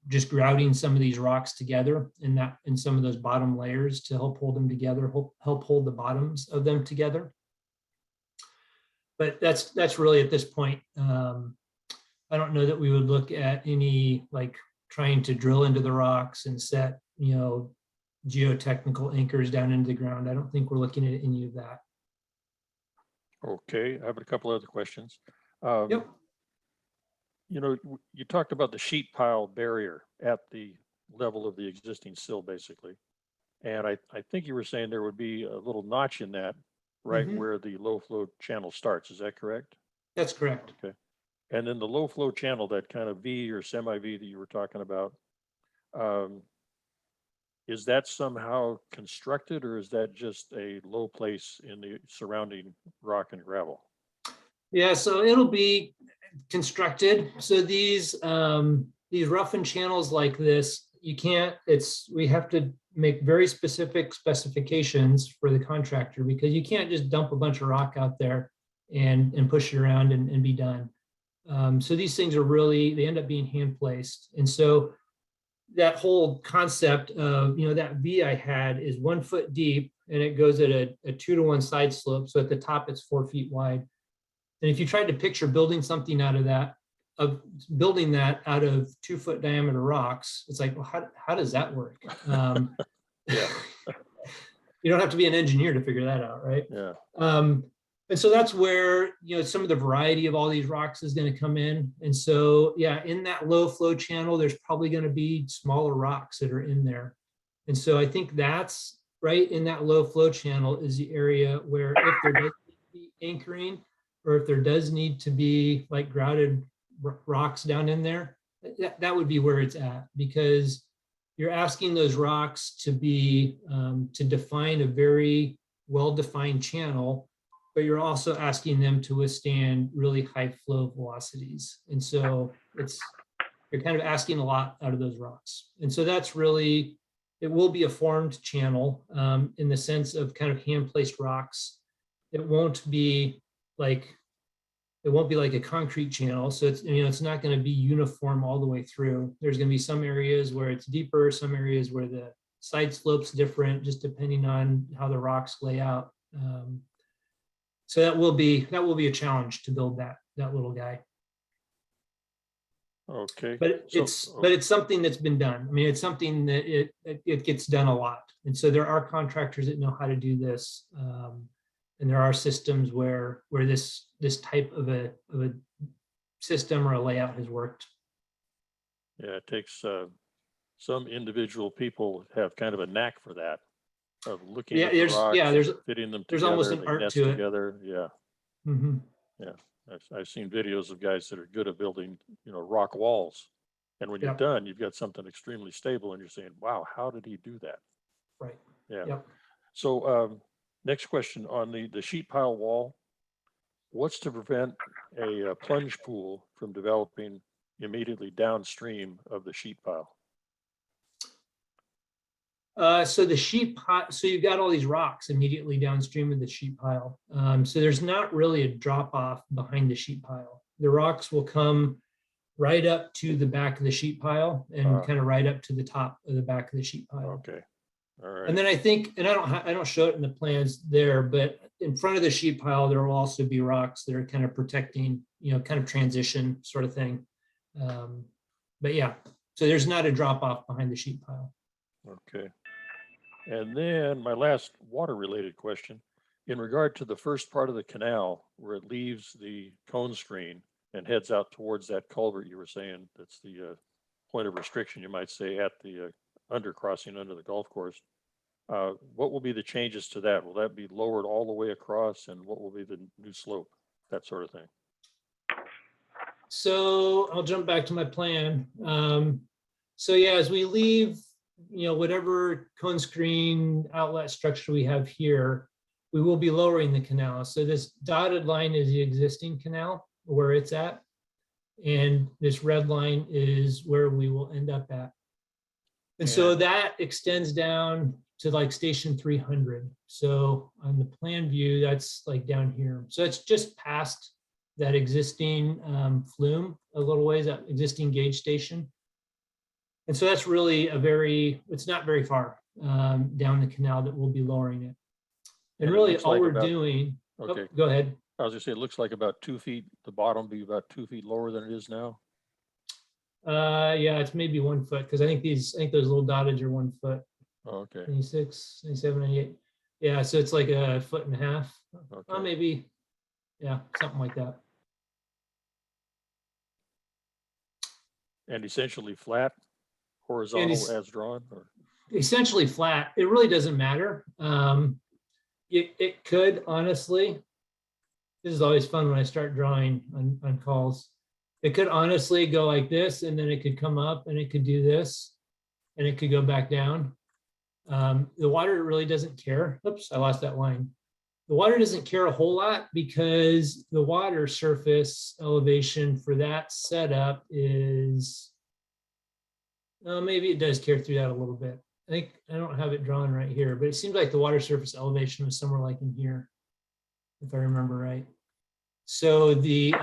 just grouting some of these rocks together in some of those bottom layers to help hold them together, help hold the bottoms of them together. But that's really at this point. I don't know that we would look at any like trying to drill into the rocks and set, geotechnical anchors down into the ground. I don't think we're looking at any of that. Okay, I have a couple other questions. Yep. You talked about the sheet pile barrier at the level of the existing sill, basically. And I think you were saying there would be a little notch in that, right, Mm-hmm. where the low flow channel starts. Is that correct? That's correct. Okay. And then the low flow channel, that kind of V or semi V that you were talking about, is that somehow constructed, or is that just a low place in the surrounding rock and gravel? Yeah, so it'll be constructed. So these roughened channels like this, we have to make very specific specifications for the contractor, because you can't just dump a bunch of rock out there and push it around and be done. So these things are really, they end up being hand placed. And so that whole concept of, that V I had is 1 foot deep and it goes at a 2-to-1 side slope. So at the top, it's 4 feet wide. And if you tried to picture building something out of that, building that out of 2-foot diameter rocks, it's like, well, how does that work? Yeah. You don't have to be an engineer to figure that out, right? Yeah. And so that's where, some of the variety of all these rocks is going to come in. And so, yeah, in that low flow channel, there's probably going to be smaller rocks that are in there. And so I think that's right in that low flow channel is the area where if there does need to be anchoring, or if there does need to be like grouted rocks down in there, that would be where it's at, because you're asking those rocks to be, to define a very well-defined channel, but you're also asking them to withstand really high flow velocities. And so you're kind of asking a lot out of those rocks. And so that's really, it will be a formed channel in the sense of kind of hand-placed rocks. It won't be like a concrete channel. So it's, it's not going to be uniform all the way through. There's going to be some areas where it's deeper, some areas where the side slope's different, just depending on how the rocks lay out. So that will be a challenge to build that little guy. Okay. But it's something that's been done. I mean, it's something that it gets done a lot. And so there are contractors that know how to do this. And there are systems where this type of a system or a layout has worked. Yeah, it takes some individual people have kind of a knack for that, of looking at the rocks, fitting them together, there's almost an art to it. Together. Yeah. Mm-hmm. Yeah. I've seen videos of guys that are good at building, rock walls. And when you're done, you've got something extremely stable and you're saying, wow, how did he do that? Right. Yeah. Yep. So next question on the sheet pile wall, what's to prevent a plunge pool from developing immediately downstream of the sheet pile? So the sheet pile, so you've got all these rocks immediately downstream of the sheet pile. So there's not really a drop off behind the sheet pile. The rocks will come right up to the back of the sheet pile and kind of right up to the top of the back of the sheet pile. Okay. All right. And then I think, and I don't show it in the plans there, but in front of the sheet pile, there will also be rocks that are kind of protecting, kind of transition sort of thing. But yeah, so there's not a drop off behind the sheet pile. Okay. And then my last water related question, in regard to the first part of the canal where it leaves the cone screen and heads out towards that culvert you were saying, that's the point of restriction, you might say, at the undercrossing under the golf course. What will be the changes to that? Will that be lowered all the way across, and what will be the new slope, that sort of thing? So I'll jump back to my plan. So yeah, as we leave, whatever cone screen outlet structure we have here, we will be lowering the canal. So this dotted line is the existing canal where it's at. And this red line is where we will end up at. And so that extends down to like station 300. So on the plan view, that's like down here. So it's just past that existing flume a little ways, that existing gauge station. And so that's really it's not very far down the canal that we'll be lowering it. And really all we're doing, okay. Go ahead. I was just saying, it looks like about 2 feet, the bottom will be about 2 feet lower than it is now. Yeah, it's maybe 1 foot, because I think those little dotted are 1 foot. Oh, okay. 96, 97, 98. Yeah, so it's like a foot and a half. Okay. Maybe, yeah, something like that. And essentially flat, horizontal as drawn, or? Essentially flat. It really doesn't matter. It could, honestly, this is always fun when I start drawing on calls. It could honestly go like this, and then it could come up and it could do this, and it could go back down. The water really doesn't care. Oops, I lost that line. The water doesn't care a whole lot because the water surface elevation for that setup is, maybe it does care through that a little bit. I don't have it drawn right here, but it seems like the water surface elevation was somewhere like in here, if I remember right. So the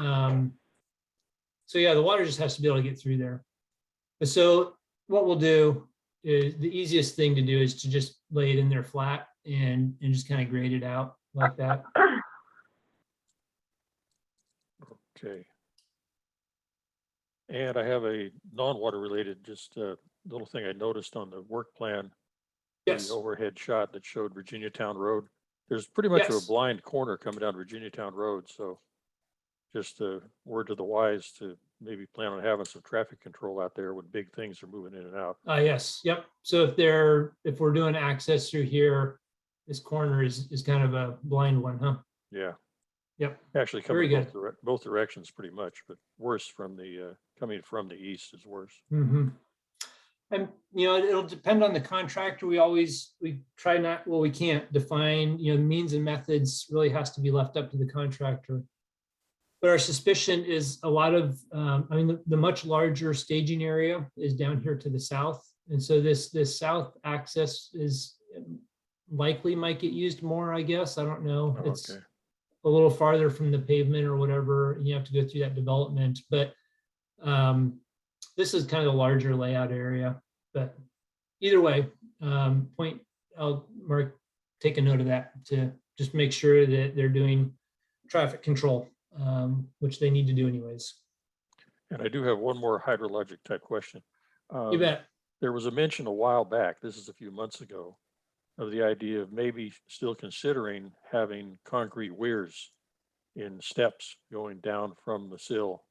So yeah, the water just has to be able to get through there. But so what we'll do is the easiest thing to do is to just lay it in there flat and just kind of grade it out like that. Okay. And I have a non-water related, just a little thing I noticed on the work plan. Yes. The overhead shot that showed Virginia Town Road. There's pretty much Yes. a blind corner coming down Virginia Town Road, so just a word to the wise to maybe plan on having some traffic control out there when big things are moving in and out. Yes, yep. So if we're doing access through here, this corner is kind of a blind one, huh? Yeah. Yep. Actually Very coming good. both directions pretty much, but worse from the, coming from the east is worse. Mm-hmm. And, you know, it'll depend on the contractor. We try not, well, we can't define, you know, means and methods really has to be left up to the contractor. But our suspicion is a lot of, I mean, the much larger staging area is down here to the south. And so this south access is likely might get used more, I guess. I don't know. Oh, It's okay. a little farther from the pavement or whatever. You have to go through that development. But this is kind of a larger layout area. But either way, I'll take a note of that to just make sure that they're doing traffic control, which they need to do anyways. And I do have one more hydrologic type question. You bet. There was a mention a while back, this is a few months ago, of the idea of maybe still considering having concrete weirs in steps going down from the sill,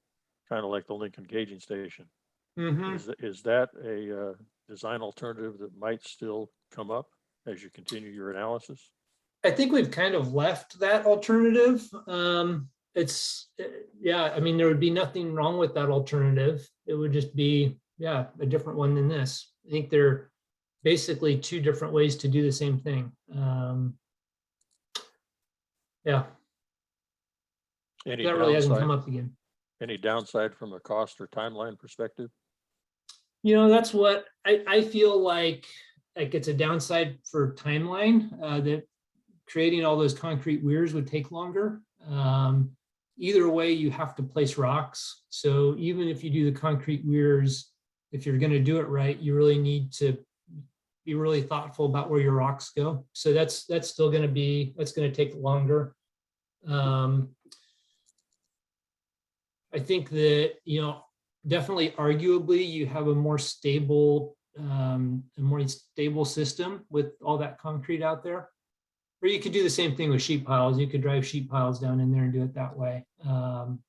kind of like the Lincoln gauging station. Mhm. Is that a design alternative that might still come up as you continue your analysis? I think we've kind of left that alternative. Yeah, I mean, there would be nothing wrong with that alternative. It would just be, yeah, a different one than this. I think they're basically two different ways to do the same thing. Yeah, Any that really hasn't come downside, up again. any downside from a cost or timeline perspective? You know, that's what I feel like it's a downside for timeline, that creating all those concrete weirs would take longer. Either way, you have to place rocks. So even if you do the concrete weirs, if you're going to do it right, you really need to be really thoughtful about where your rocks go. So that's still going to take longer. I think that, you know, definitely arguably you have a more stable system with all that concrete out there. Or you could do the same thing with sheet piles. You could drive sheet piles down in there and do it that way. And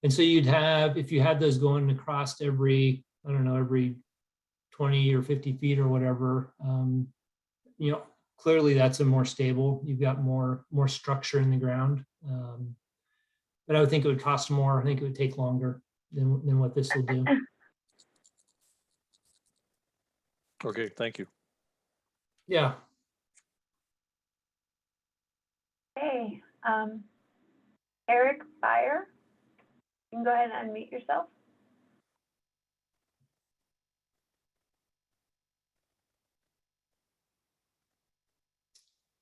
so you'd have, if you had those going across every 20 or 50 feet or whatever, you know, clearly that's a more stable, you've got more structure in the ground. But I would think it would cost more. I think it would take longer than what this will do. Okay, thank you. Yeah. Okay, Eric Byer, you can go ahead and unmute yourself.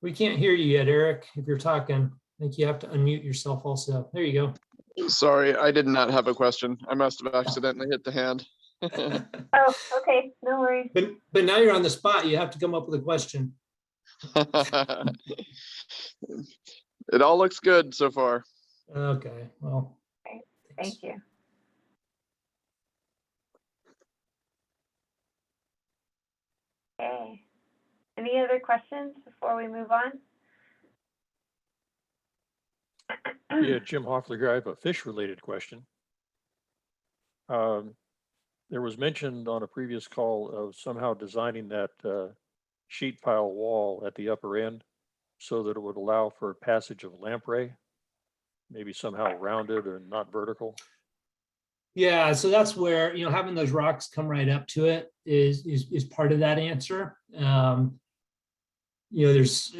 We can't hear you yet, Eric, if you're talking. I think you have to unmute yourself also. There you go. Sorry, I did not have a question. I must have accidentally hit the hand. Oh, okay, no worries. But now you're on the spot. You have to come up with a question. It all looks good so far. Okay, well. Thank you. Okay, any other questions before we move on? Yeah, Jim Hoffler here. I have a fish related question. There was mentioned on a previous call of somehow designing that sheet pile wall at the upper end so that it would allow for passage of lamprey, maybe somehow rounded or not vertical. Yeah, so that's where, you know, having those rocks come right up to it is part of that answer. You know, there's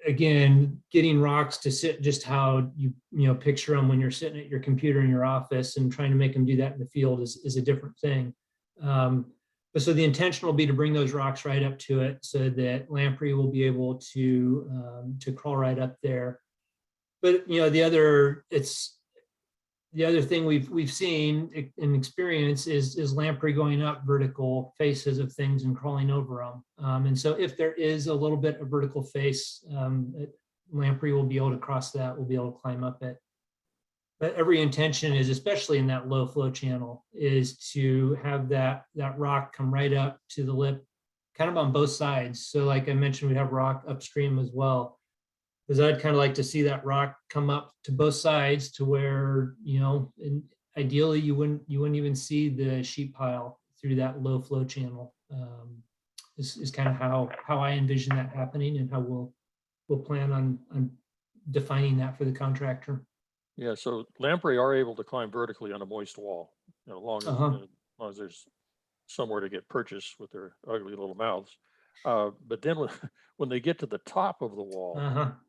again, getting rocks to sit just how you picture them when you're sitting at your computer in your office, and trying to make them do that in the field is a different thing. But so the intention will be to bring those rocks right up to it so that lamprey will be able to crawl right up there. But you know, the other thing we've seen in experience is lamprey going up vertical faces of things and crawling over them. And so if there is a little bit of vertical face, lamprey will be able to cross that, will be able to climb up it. But every intention is, especially in that low flow channel, is to have that rock come right up to the lip, kind of on both sides. So like I mentioned, we have rock upstream as well. Because I'd kind of like to see that rock come up to both sides to where, you know, and ideally you wouldn't even see the sheet pile through that low flow channel. This is kind of how I envision that happening, and how we'll plan on defining that for the contractor. Yeah, so lamprey are able to climb vertically on a moist wall, you know, as long as there's somewhere to get purchase with their ugly little mouths. But then when they get to the top of the wall,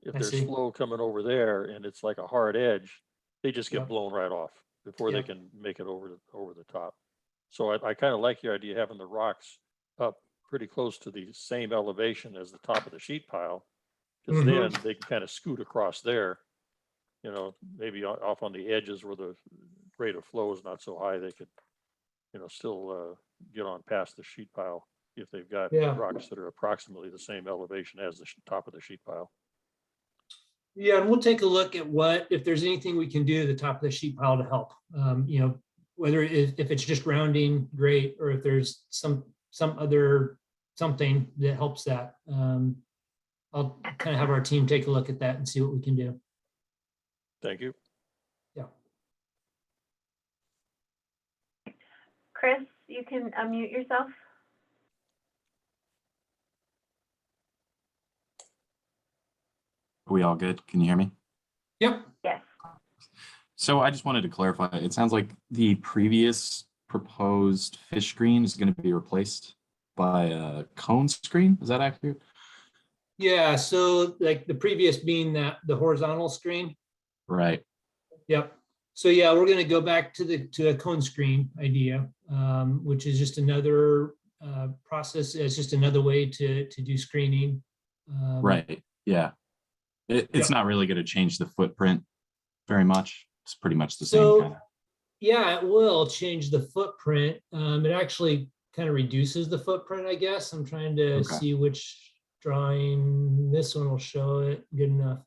if there's flow coming over there and it's like a hard edge, they just get blown right off before they can make it over the top. So I kind of like your idea of having the rocks up pretty close to the same elevation as the top of the sheet pile, because then they can kind of scoot across there, you know, maybe off on the edges where the rate of flow is not so high. They could, you know, still get on past the sheet pile if they've got rocks that are approximately the same elevation as the top of the sheet pile. Yeah, and we'll take a look at if there's anything we can do at the top of the sheet pile to help. You know, whether if it's just rounding, great, or if there's some other something that helps that. I'll kind of have our team take a look at that and see what we can do. Thank you. Yeah. Chris, you can unmute yourself. Are we all good? Can you hear me? Yep. Yes. So I just wanted to clarify, it sounds like the previous proposed fish screen is going to be replaced by a cone screen. Is that accurate? Yeah, so like the previous being the horizontal screen. Right. Yep. So yeah, we're going to go back to a cone screen idea, which is just another process. It's just another way to do screening. Right. Yeah. It's not really going to change the footprint very much. It's pretty much the same kind of. Yeah, it will change the footprint. It actually kind of reduces the footprint, I guess. I'm trying to see which drawing. This one will show it good enough.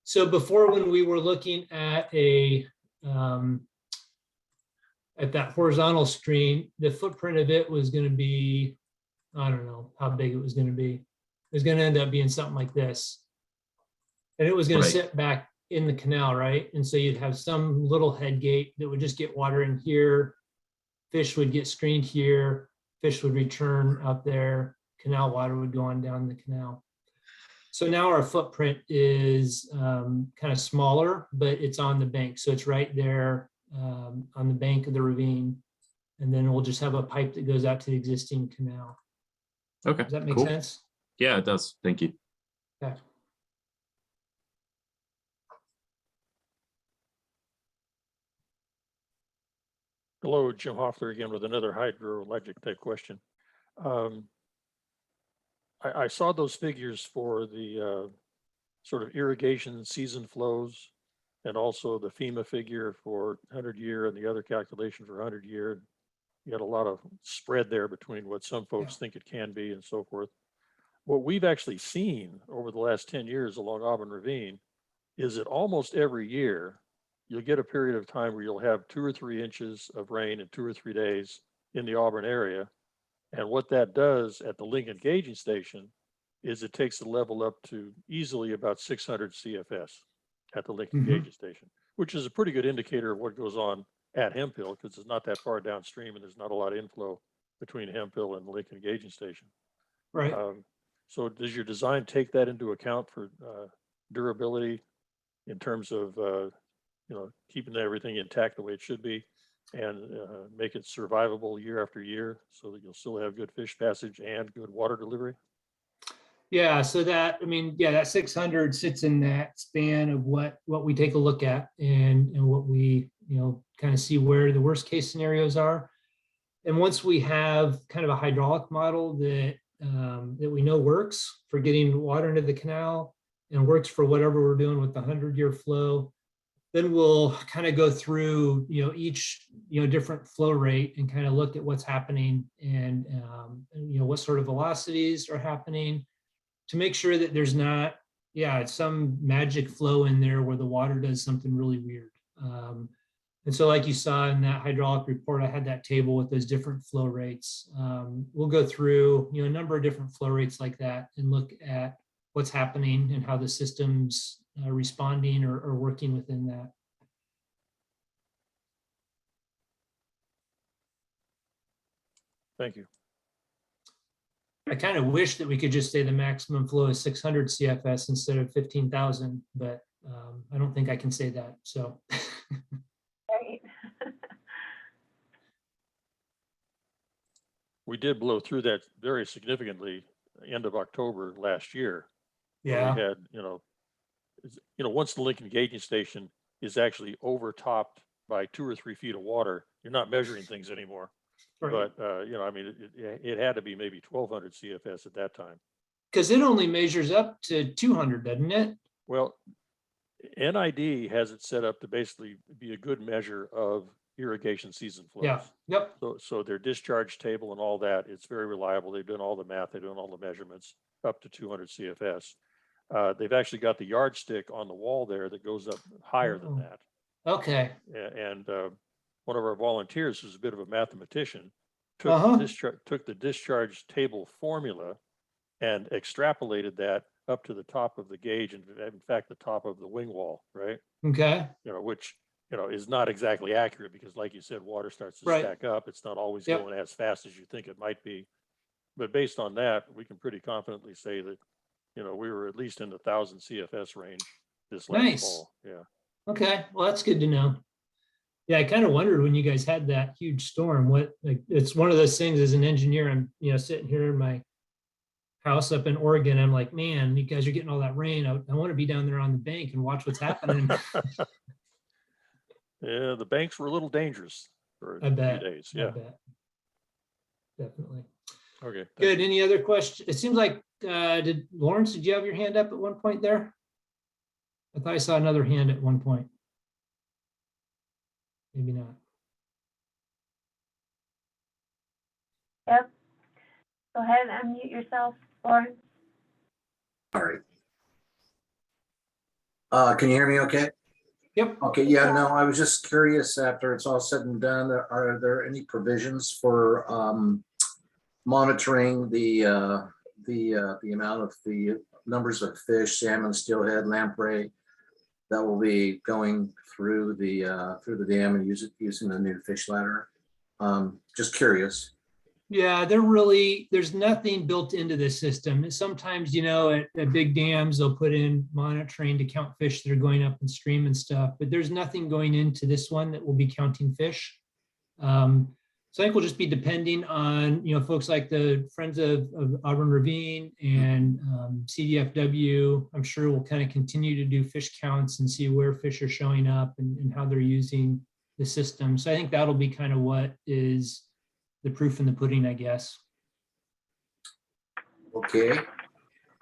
So before, when we were looking at at that horizontal screen, the footprint of it was going to be, I don't know how big it was going to be. It was going to end up being something like this. And it was going to sit back in the canal, right? And so you'd have some little head gate that would just get water in here. Fish would get screened here. Fish would return out there. Canal water would go on down the canal. So now our footprint is kind of smaller, but it's on the bank. So it's right there on the bank of the ravine. And then we'll just have a pipe that goes out to the existing canal. Okay. Does that make sense? Yeah, it does. Thank you. Okay. Hello, Jim Hoffler again with another hydroelectric type question. I saw those figures for the sort of irrigation season flows, and also the FEMA figure for 100-year and the other calculation for 100-year. You got a lot of spread there between what some folks think it can be and so forth. What we've actually seen over the last 10 years along Auburn Ravine is that almost every year, you'll get a period of time where you'll have 2 or 3 inches of rain in 2 or 3 days in the Auburn area. And what that does at the Lincoln Gauging Station is it takes the level up to easily about 600 CFS at the Lincoln Gauging Station, which is a pretty good indicator of what goes on at Hemphill, because it's not that far downstream and there's not a lot of inflow between Hemphill and the Lincoln Gauging Station. Right. So does your design take that into account for durability in terms of you know, keeping everything intact the way it should be, and make it survivable year after year so that you'll still have good fish passage and good water delivery? Yeah, so that, I mean, yeah, that 600 sits in that span of what we take a look at and what we, you know, kind of see where the worst case scenarios are. And once we have kind of a hydraulic model that that we know works for getting water into the canal and works for whatever we're doing with the 100-year flow, then we'll kind of go through, each, different flow rate and kind of look at what's happening and what sort of velocities are happening to make sure that there's not, some magic flow in there where the water does something really weird. And so like you saw in that hydraulic report, I had that table with those different flow rates. We'll go through, a number of different flow rates like that and look at what's happening and how the system's responding or working within that. Thank you. I kind of wish that we could just say the maximum flow is 600 CFS instead of 15,000, but I don't think I can say that, so. Right. We did blow through that very significantly end of October last year. where Yeah, We had, once the Lincoln gauging station is actually overtopped by 2 or 3 feet of water, you're not measuring things anymore. right. But, it had to be maybe 1200 CFS at that time. Because it only measures up to 200, doesn't it? Well, NID has it set up to basically be a good measure of irrigation season flows. Yeah, yep, So their discharge table and all that, it's very reliable. They've done all the math, they've done all the measurements up to 200 CFS. They've actually got the yardstick on the wall there that goes up higher than Oh. that. okay. And one of our volunteers, who's a bit of a mathematician, Uh-huh. took the discharge table formula and extrapolated that up to the top of the gauge, and in fact, the top of the wing wall, right? Okay, Which, is not exactly accurate because like you said, water starts to Right. stack up. It's not always Yep. going as fast as you think it might be. But based on that, we can pretty confidently say that, we were at least in the 1000 CFS range this last Nice. fall. Yeah. okay, well, that's good to know. Yeah, I kind of wondered when you guys had that huge storm, it's one of those things as an engineer, I'm, sitting here in my house up in Oregon, I'm like, man, you guys are getting all that rain. I want to be down there on the bank and watch what's happening. Yeah, the banks were a little dangerous for I a few bet. days. I Yeah. bet. Definitely. Okay. thank Good. you. Any other questions? It seems like, Lawrence, did you have your hand up at one point there? I thought I saw another hand at one point. Maybe not. Yep. Go ahead and unmute yourself, Lauren. All right. Can you hear me okay? Yep. Okay, yeah, no, I was just curious, after it's all said and done, are there any provisions for monitoring the amount of the numbers of fish, salmon, steelhead, lamprey that will be going through the dam and using the new fish ladder? Just curious. Yeah, there's nothing built into this system. Sometimes, at big dams, they'll put in monitoring to count fish that are going up and stream and stuff, but there's nothing going into this one that will be counting fish. So I think we'll just be depending on, folks like the Friends of Auburn Ravine and CDFW. I'm sure we'll kind of continue to do fish counts and see where fish are showing up and how they're using the system. So I think that'll be kind of what is the proof in the pudding, I guess. Okay.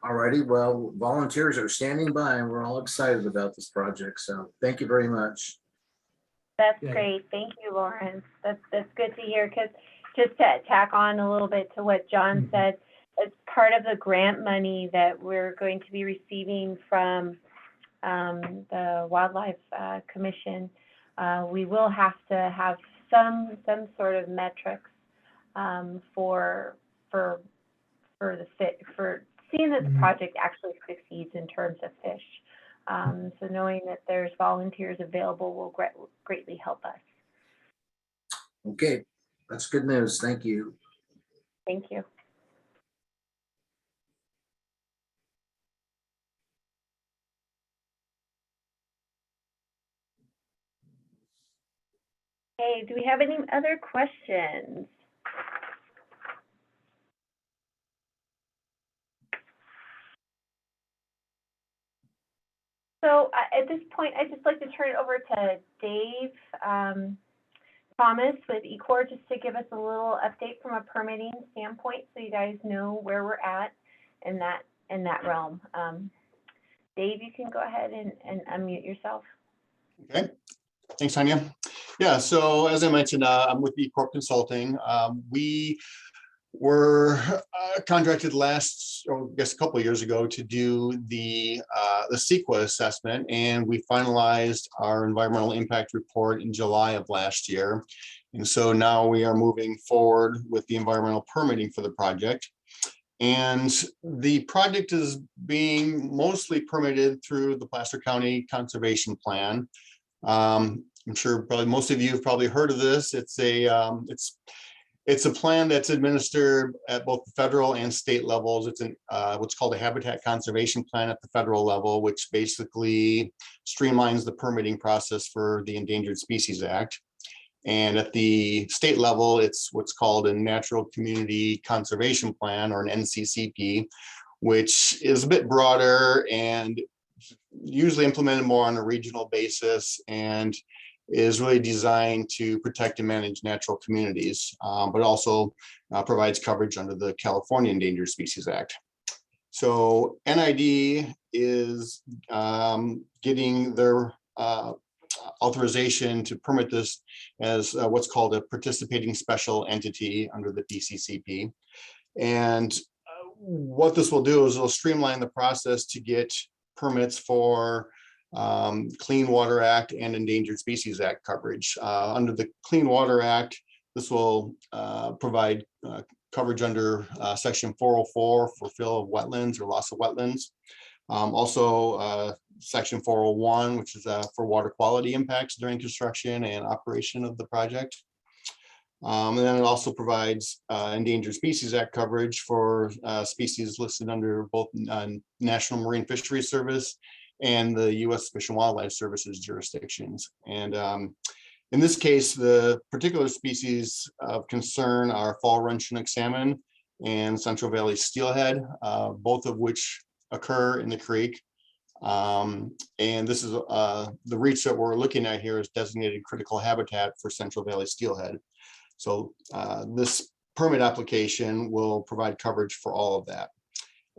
All righty. Well, volunteers are standing by and we're all excited about this project. So thank you very much. That's Good. great. Thank you, Lawrence. That's good to hear, because just to tack on a little bit to what John said, it's part of the grant money that we're going to be receiving from the Wildlife Commission. We will have to have some sort of metrics for seeing that the project actually succeeds in terms of fish. So knowing that there's volunteers available will greatly help us. Okay, that's good news. Thank you. Thank you. Okay, do we have any other questions? So at this point, I'd just like to turn it over to Dave Thomas with ECORP, just to give us a little update from a permitting standpoint, so you guys know where we're at in that realm. Dave, you can go ahead and unmute yourself. Okay, thanks, Tanya. Yeah, so as I mentioned, I'm with ECORP Consulting. We were contracted last, or I guess a couple of years ago, to do the CEQA assessment, and we finalized our environmental impact report in July of last year. And so now we are moving forward with the environmental permitting for the project. And the project is being mostly permitted through the Placer County Conservation Plan. I'm sure probably most of you have probably heard of this. It's a plan that's administered at both the federal and state levels. It's what's called a habitat conservation plan at the federal level, which basically streamlines the permitting process for the Endangered Species Act. And at the state level, it's what's called a Natural Community Conservation Plan, or an NCCP, which is a bit broader and usually implemented more on a regional basis and is really designed to protect and manage natural communities, but also provides coverage under the California Endangered Species Act. So NID is getting their authorization to permit this as what's called a participating special entity under the PCCP. And what this will do is it'll streamline the process to get permits for Clean Water Act and Endangered Species Act coverage. Under the Clean Water Act, this will provide coverage under Section 404 for fill of wetlands or loss of wetlands. Also, Section 401, which is for water quality impacts during construction and operation of the project. And then it also provides Endangered Species Act coverage for species listed under both National Marine Fisheries Service and the U.S. Fish and Wildlife Services jurisdictions. And in this case, the particular species of concern are fall run Chinook salmon and Central Valley steelhead, both of which occur in the creek. And this is the reach that we're looking at here is designated critical habitat for Central Valley steelhead. So this permit application will provide coverage for all of that,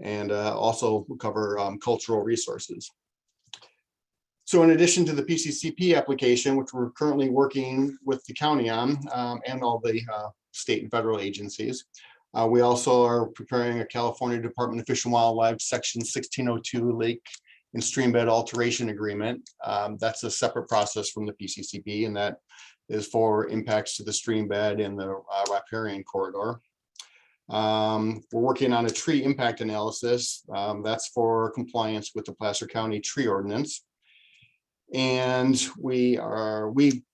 and also cover cultural resources. So in addition to the PCCP application, which we're currently working with the county on, and all the state and federal agencies, we also are preparing a California Department of Fish and Wildlife Section 1602 Lake and Streambed Alteration Agreement. That's a separate process from the PCCP, and that is for impacts to the stream bed and the riparian corridor. We're working on a tree impact analysis. That's for compliance with the Placer County tree ordinance. And we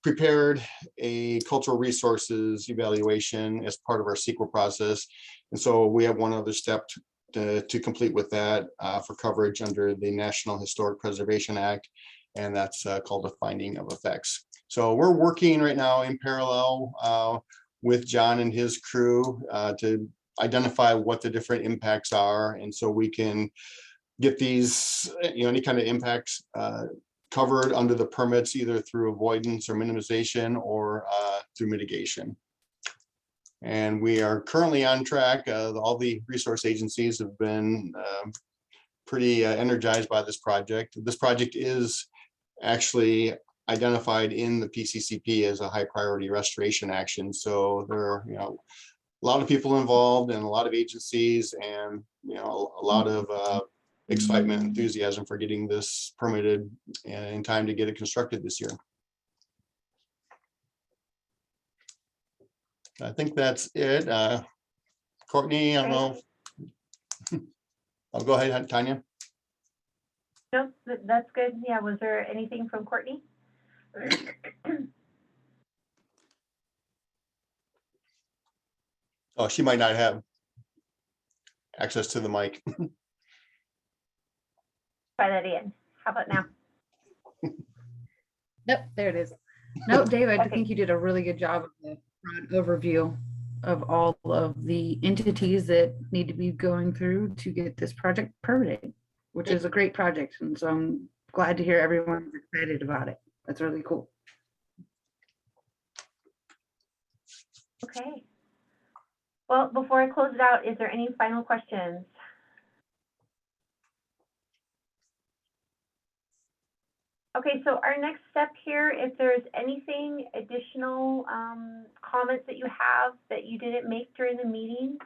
prepared a cultural resources evaluation as part of our CEQA process. And so we have one other step to complete with that for coverage under the National Historic Preservation Act. And that's called a finding of effects. So we're working right now in parallel with John and his crew to identify what the different impacts are. And so we can get these, any kind of impacts covered under the permits, either through avoidance or minimization or through mitigation. And we are currently on track. All the resource agencies have been pretty energized by this project. This project is actually identified in the PCCP as a high priority restoration action. So there are, a lot of people involved and a lot of agencies, and a lot of excitement, enthusiasm for getting this permitted and in time to get it constructed this year. I think that's it. Courtney, I don't know. I'll go ahead, Tanya. No, that's good. Yeah, was there anything from Courtney? Oh, she might not have access to the mic. Try that again. How about now? Yep, there it is. No, Dave, I Okay. think you did a really good job of the broad overview of all of the entities that need to be going through to get this project permitted, which is a great project. And so I'm glad to hear everyone's excited about it. That's really cool. Okay. Well, before I close it out, is there any final questions? Okay, so our next step here, if there's anything additional comments that you have that you didn't make during the meeting,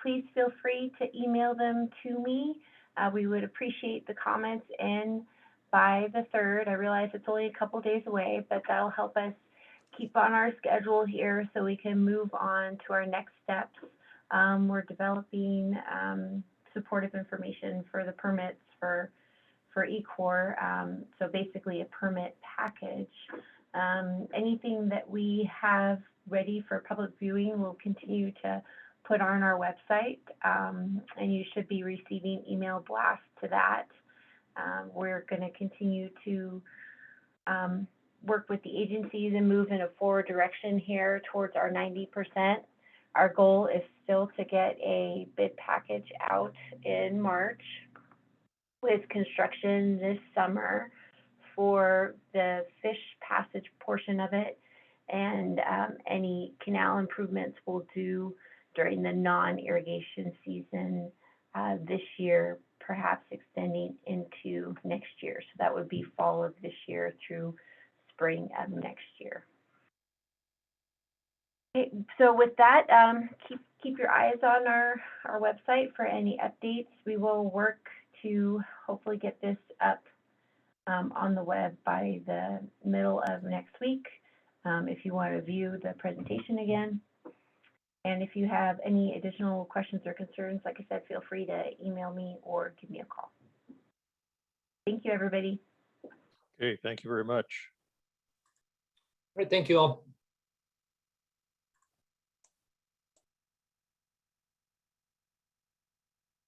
please feel free to email them to me. We would appreciate the comments in by the 3rd. I realize it's only a couple days away, but that'll help us keep on our schedule here so we can move on to our next steps. We're developing supportive information for the permits for ECORP, so basically a permit package. Anything that we have ready for public viewing we'll continue to put on our website, and you should be receiving email blasts to that. We're going to continue to work with the agencies and move in a forward direction here towards our 90%. Our goal is still to get a bid package out in March with construction this summer for the fish passage portion of it, and any canal improvements we'll do during the non-irrigation season this year, perhaps extending into next year. So that would be fall of this year through spring of next year. Okay, so with that, keep your eyes on our website for any updates. We will work to hopefully get this up on the web by the middle of next week, if you want to view the presentation again. And if you have any additional questions or concerns, like I said, feel free to email me or give me a call. Thank you, everybody. Okay, thank you very much. All right, thank you all.